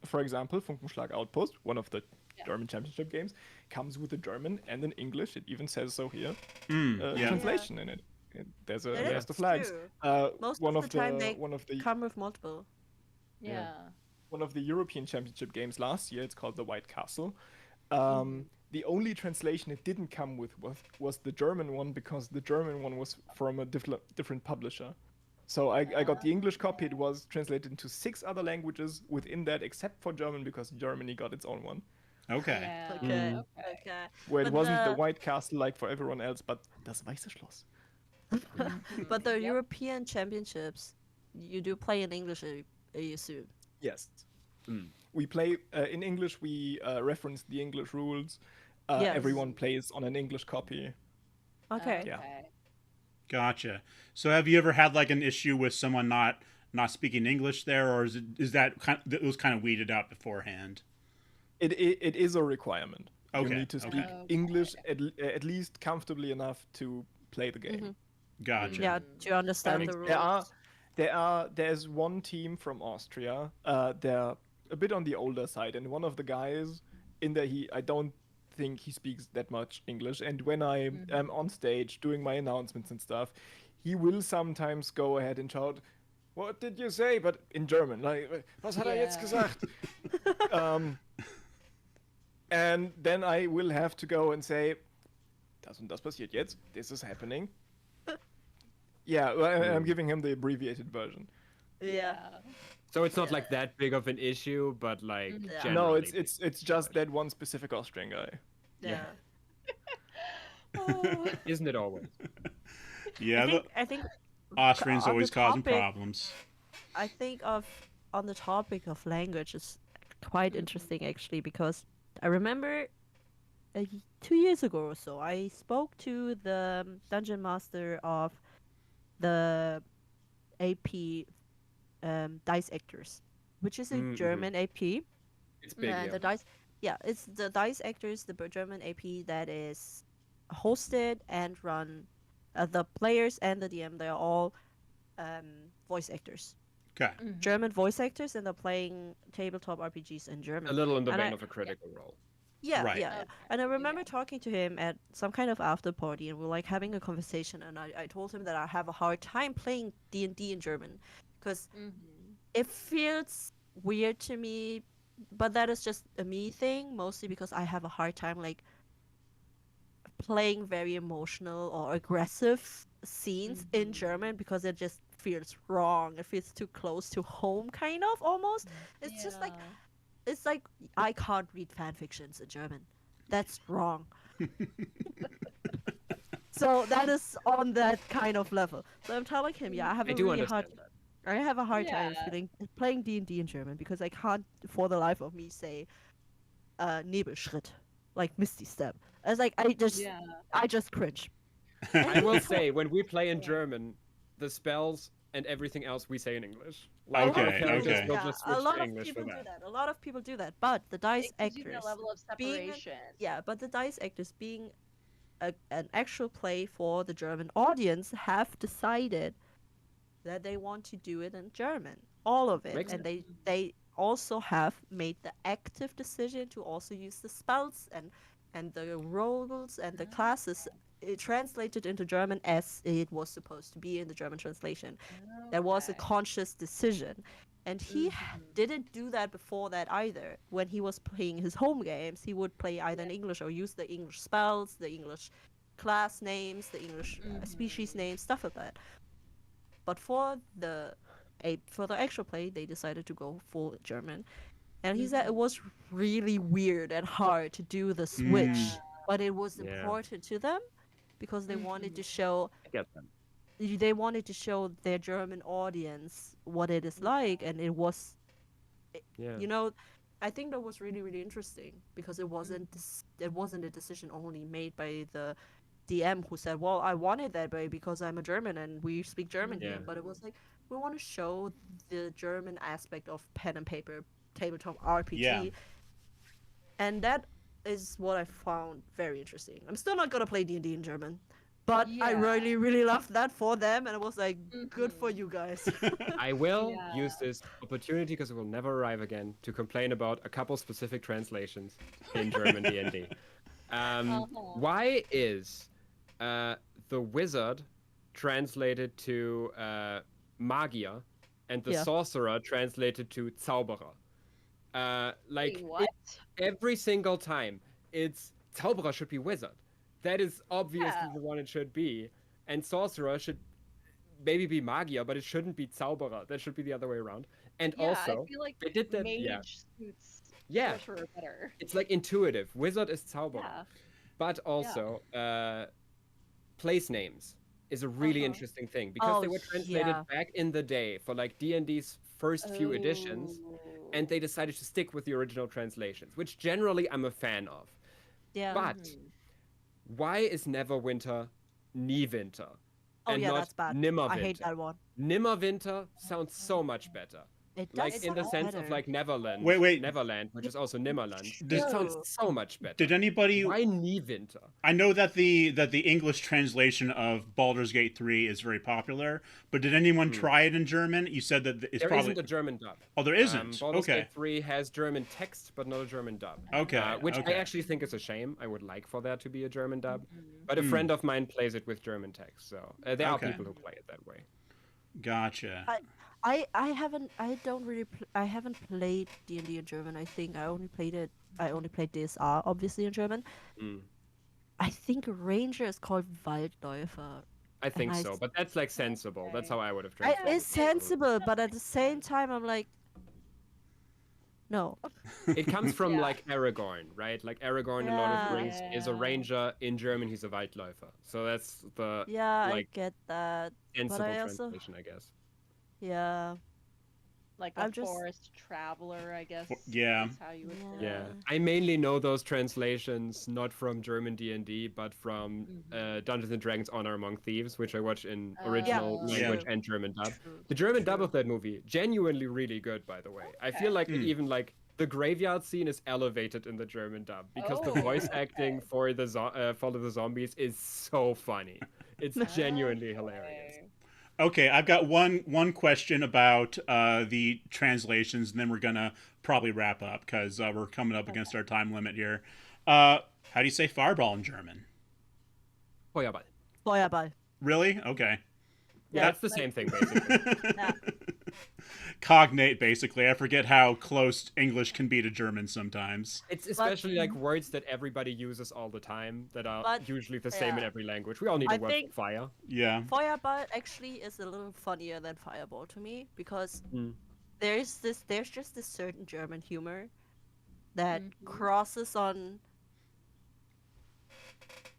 Funkenschlag Outpost, one of the German Championship games comes with a German and an English. It even says so here. Yeah. Translation in it. There's a It list is of flags. true. Most One of the time they one of the come with multiple. Yeah. one of the European Championship games last year. It's called the White Castle. Mm-hmm. The only translation it didn't come with was the German one, because the German one was from a different publisher. So I got the English copy. It was translated into 6 other languages within that, except for German, because Germany got its own one. Okay. Yeah. Okay. Okay. Okay. Where it But wasn't the the- White Castle like for everyone else, but das Weiße Schloss. But the Yep. European Championships, you do play in English, I assume. Yes. We play in English. We reference the English rules. Yes. Everyone plays on an English copy. Okay. Yeah. Okay. Gotcha. So have you ever had like an issue with someone not speaking English there, or is that it was kind of weeded out beforehand? It is a requirement. Okay, You need to speak okay. English at least comfortably enough to play the game. Gotcha. Yeah, do you understand And the rules? there's one team from Austria. They're a bit on the older side, and one of the guys in there, I don't think he speaks that much English. And when I am on stage doing my announcements and stuff, he will sometimes go ahead and shout, "What did you say?" But in German, like, "Was hat er jetzt Yeah. gesagt?" And then I will have to go and say, "Das und das passiert jetzt. This is happening." Yeah, I'm giving him the abbreviated version. Yeah. So it's not like that big of an issue, but like Yeah. generally. No, it's just that one specific Austrian guy. Yeah. Isn't it always? Yeah. I think Austrians on the always causing topic- problems. I think on the topic of language is quite interesting actually, because I remember 2 years ago or so I spoke to the dungeon master of the AP Dice Actors, which is a Mhm. German AP. It's big. The Yeah. dice, yeah, it's the Dice Actors, the German AP that is hosted and run. The players and the DM, they're all voice actors, Okay. German voice actors, and they're playing tabletop RPGs in German. A little in the And vein I- of a critical role. Yeah, Right. yeah, yeah. Okay, And I remember yeah. talking to him at some kind of after party, and we're like having a conversation, and I told him that I have a hard time playing D&D in German, because it feels weird to me, but that is just a me thing, mostly because I have a hard time like playing very emotional or aggressive scenes in German, because it just feels wrong. It feels too close to home, kind of, almost. It's just like it's like I can't read fan fictions in German. That's wrong. So that is on that kind of level. So I'm telling him, yeah, I have I a do really understand hard, that. I have a hard time Yeah. playing D&D in German, because I can't for the life of me say Nebelschritt, like Misty Step. It's like Yeah. I just cringe. I will say, when we play in German, the spells and everything else we say in English. Like, Okay, our characters okay. will Yeah, just a switch lot to of English people for do that. that. A lot of people do that, but the dice It gives you actors that level of being separation. but the dice actors being an actual play for the German audience have decided that they want to do it in German, all of it, Makes and they also have made the active decision to also use the spells and the roles and the classes translated into German as it was supposed to be in the German translation. That was a Okay. conscious decision. And he didn't do that before that either. When he was playing his home games, he would play either in English or use the English spells, the English class names, the English species names, stuff like that. But for the actual play, they decided to go full German. And he said it was really weird and hard to do the switch, but it was Yeah. important to them because they wanted to show I get them. they wanted to show their German audience what it is like, and it was, Yeah. you know, I think that was really really interesting because it wasn't it wasn't a decision only made by the DM who said, well, I want it that way because I'm a German and we speak German here, Yeah. but it was like we want to show the German aspect of pen and paper tabletop RPG, Yeah. and that is what I found very interesting. I'm still not gonna play D&D in German. But I Yeah. really, really loved that for them, and it was like, good for Mhm. you guys. I will Yeah. use this opportunity because it will never arrive again to complain about a couple specific translations in German D&D. Uh-huh. Why is the wizard translated to Magier and the Yeah. sorcerer translated to Zauberer? Like Wait, what? every single time, it's Zauberer should be wizard. That is obviously Yeah. the one it should be, and sorcerer should maybe be Magier, but it shouldn't be Zauberer. That should be the other way around. And Yeah, also, I feel like they did that. mage Yeah, suits yeah. sorcerer better. It's like intuitive. Wizard is Zauberer, Yeah. but also place names is a really interesting thing because they Oh, were translated yeah. back in the day for like D&D's first few editions, and they decided to stick with the original translations, which generally I'm a fan of. Yeah. But why is Neverwinter Niewinter Oh and yeah, not that's bad. Nimmerwinter? I hate that one. Nimmerwinter sounds so much better. It does Like in the sound sense of better. like Neverland. Wait. Neverland, which is also Nimmerland. Does- It sounds so much better. Did anybody? Why Niewinter? I know that the English translation of Baldur's Gate 3 is very popular, but did anyone try it in German? You said that it's There probably isn't a German dub. Oh, there isn't. Baldur's Okay. Gate 3 has German text, but not a German dub. Okay. Which okay. I actually think is a shame. I would like for there to be a German dub. But a friend of mine plays it with German text, so there are Okay. people who play it that way. Gotcha. I haven't played D&D in German. I think I only played DSR obviously in German. Mm. I think Ranger is called Waldläufer. I think I so, s- but that's like sensible. That's how I would have I, translated it. it's sensible, but at the same time I'm like, no. It comes from Yeah. like Aragorn, right? Like Aragorn in Lord of the Rings is a Yeah. ranger. In German, he's a Waldläufer. So that's the Yeah, like I get that. sensible I also- translation, I guess. Yeah. Like a I'm just- forest traveler, I guess. yeah. Is how you would say Yeah, it. I mainly know those translations not from German D&D, but from Dungeons and Dragons: Honor Among Thieves, which I watch in original Yeah. language and German dub. The German dub of that movie, genuinely really good, by the way. I feel like it even like the graveyard scene is elevated in the German dub because the Oh, voice acting for the Fall of the Zombies is so funny. It's genuinely hilarious. Okay. Okay, I've got one question about the translations, and then we're gonna probably wrap up because we're coming up against our time limit here. How do you say fireball in German? Feuerball. Feuerball. Really? Okay. Yeah, it's the same thing basically. Yeah. Cognate, basically. I forget how close English can be to German sometimes. It's especially like words that everybody uses all the time that are But- usually the same in yeah. every language. We all need I a word think- for fire. Yeah. Feuerball actually is a little funnier than Fireball to me because there's just this certain German humor that crosses on,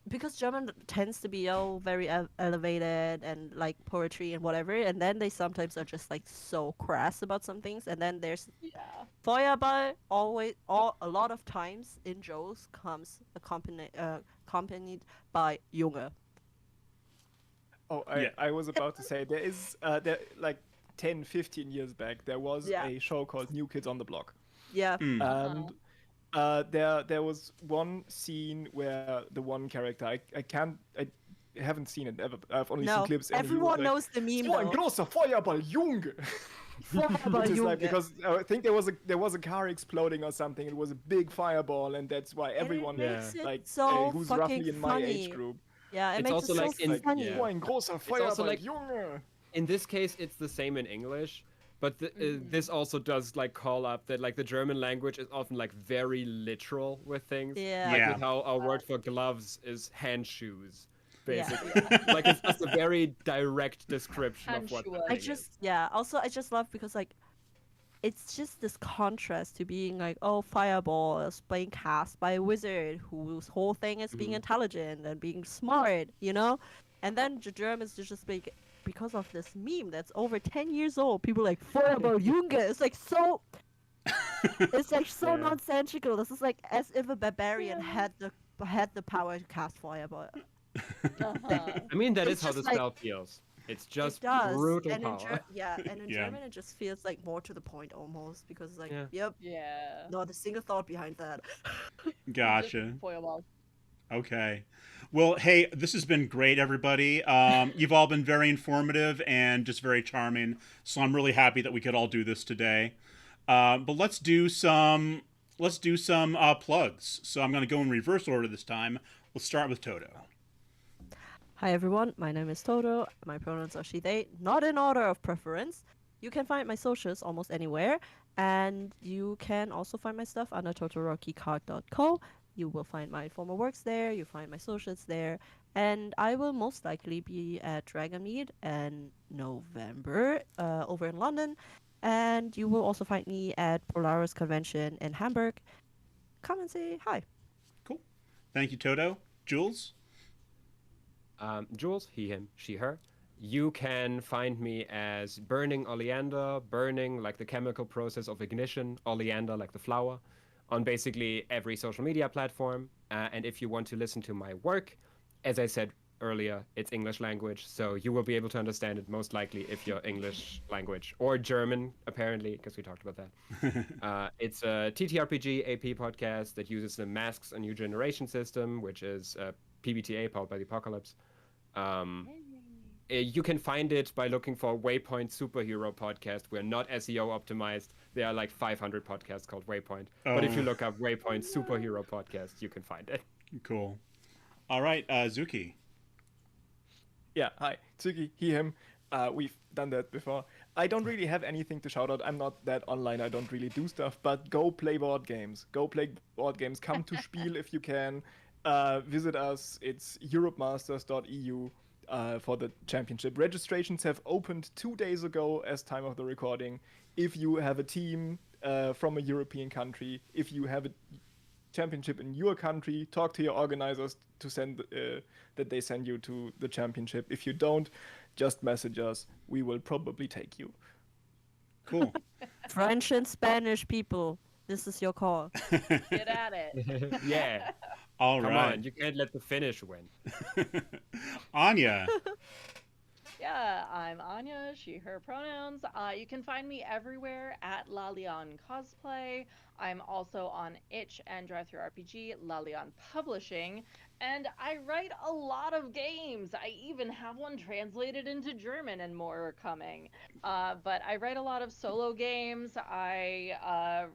because German tends to be very elevated and like poetry and whatever, and then they sometimes are just like so crass about some things, and then there's Yeah. Feuerball a lot of times in Jules comes accompanied by Junge. Oh, Yeah. I was about to say there is there like 10, 15 years back there was Yeah. a show called New Kids on the Block. Yeah. And there was one scene where the one character I haven't seen it ever. I've only seen No, clips. And he was everyone like, knows the meme "So ein though. großer Feuerball, Junge." Feuerball Which is like Junge. because I think there was a car exploding or something. It was a big fireball, and that's why everyone makes it like so who's fucking roughly in my age funny. group. Yeah, it It's makes also it so like in- funny. yeah. So ein großer Feuerball, also like- Junge. In this case, it's the same in English, but this also does like call up that like the German language is often like very literal with things. Yeah. Like Yeah. with how our word for gloves is hand shoes, Yeah. basically. Like it's just a very direct description of what. the Handschuhe. thing is. I just love because like it's just this contrast to being like, oh, fireball is being cast by a wizard whose whole thing is being intelligent and being smart, you know? And then the Germans just make, because of this meme that's over 10 years old, people like, Feuerball Junge. It's like so it's like so Yeah. nonsensical. This is like as if a barbarian had the power to cast fireball. Uh-huh. I mean, that It's is how the just like- spell feels. It's just It does. brutal and power. and in Yeah. German it just feels like more to the point almost because it's like, Yeah. yep, Yeah. not a single thought behind that. Gotcha. Feuerball. Okay. Well, hey, this has been great, everybody. You've all been very informative and just very charming. So I'm really happy that we could all do this today. But let's do some plugs. So I'm going to go in reverse order this time. Let's start with Toto. Hi everyone, my name is Toto. My pronouns are she, they, not in order of preference. You can find my socials almost anywhere, and you can also find my stuff under totorokicard.co. You will find my former works there, you find my socials there, and I will most likely be at Dragonmeet in November over in London, and you will also find me at Polaris Convention in Hamburg. Come and say hi. Cool. Thank you, Toto. Jules? Jules, he, him, she, her. You can find me as Burning Oleander, burning like the chemical process of ignition, oleander like the flower, on basically every social media platform. And if you want to listen to my work, as I said earlier, it's English language, so you will be able to understand it most likely if you're English language or German, apparently, because we talked about that. It's a TTRPG AP podcast that uses the Masks: A New Generation system, which is PBTA, powered by the Apocalypse. You can find it by looking for Waypoint Superhero Podcast. We're not SEO optimized. There are like 500 podcasts called Waypoint. But if you look up Waypoint Superhero Podcast, you can find it. Cool. All right, Zuki. Yeah, hi, Cyki, he, him. We've done that before. I don't really have anything to shout out. I'm not that online. I don't really do stuff. But go play board games. Go play board games. Come to Spiel if you can. Visit us. It's europemasters.eu for the championship. Registrations have opened 2 days ago as time of the recording. If you have a team from a European country, if you have a championship in your country, talk to your organizers to send that they send you to the championship. If you don't, just message us. We will probably take you. Cool. French and Spanish people, this is your call. Get at it. Yeah. All Come right. on, you can't let the Finnish win. Anya. Yeah, I'm Anya, she, her pronouns. You can find me everywhere at Lalian Cosplay. I'm also on Itch and DriveThruRPG, Lalian Publishing, and I write a lot of games. I even have one translated into German and more are coming. But I write a lot of solo games. I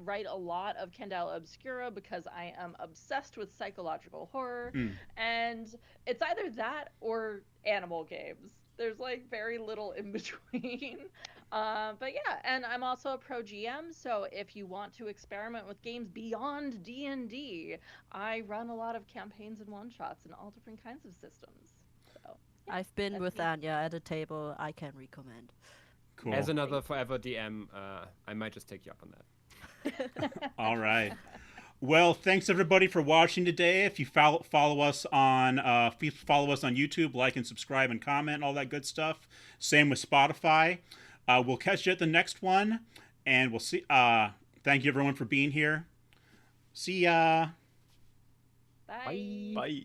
write a lot of Candela Obscura because I am obsessed with psychological horror, and it's either that or animal games. There's like very little in between. But yeah, and I'm also a pro GM, so if you want to experiment with games beyond D&D, I run a lot of campaigns and one-shots in all different kinds of systems. So yeah, I've been that's with me. Anya at a table. I can recommend. Cool. As another forever DM, I might just take you up on that. All right. Well, thanks everybody for watching today. If you follow us on YouTube, like and subscribe and comment, all that good stuff. Same with Spotify. We'll catch you at the next one, and we'll see. Thank you everyone for being here. See ya. Bye. Bye.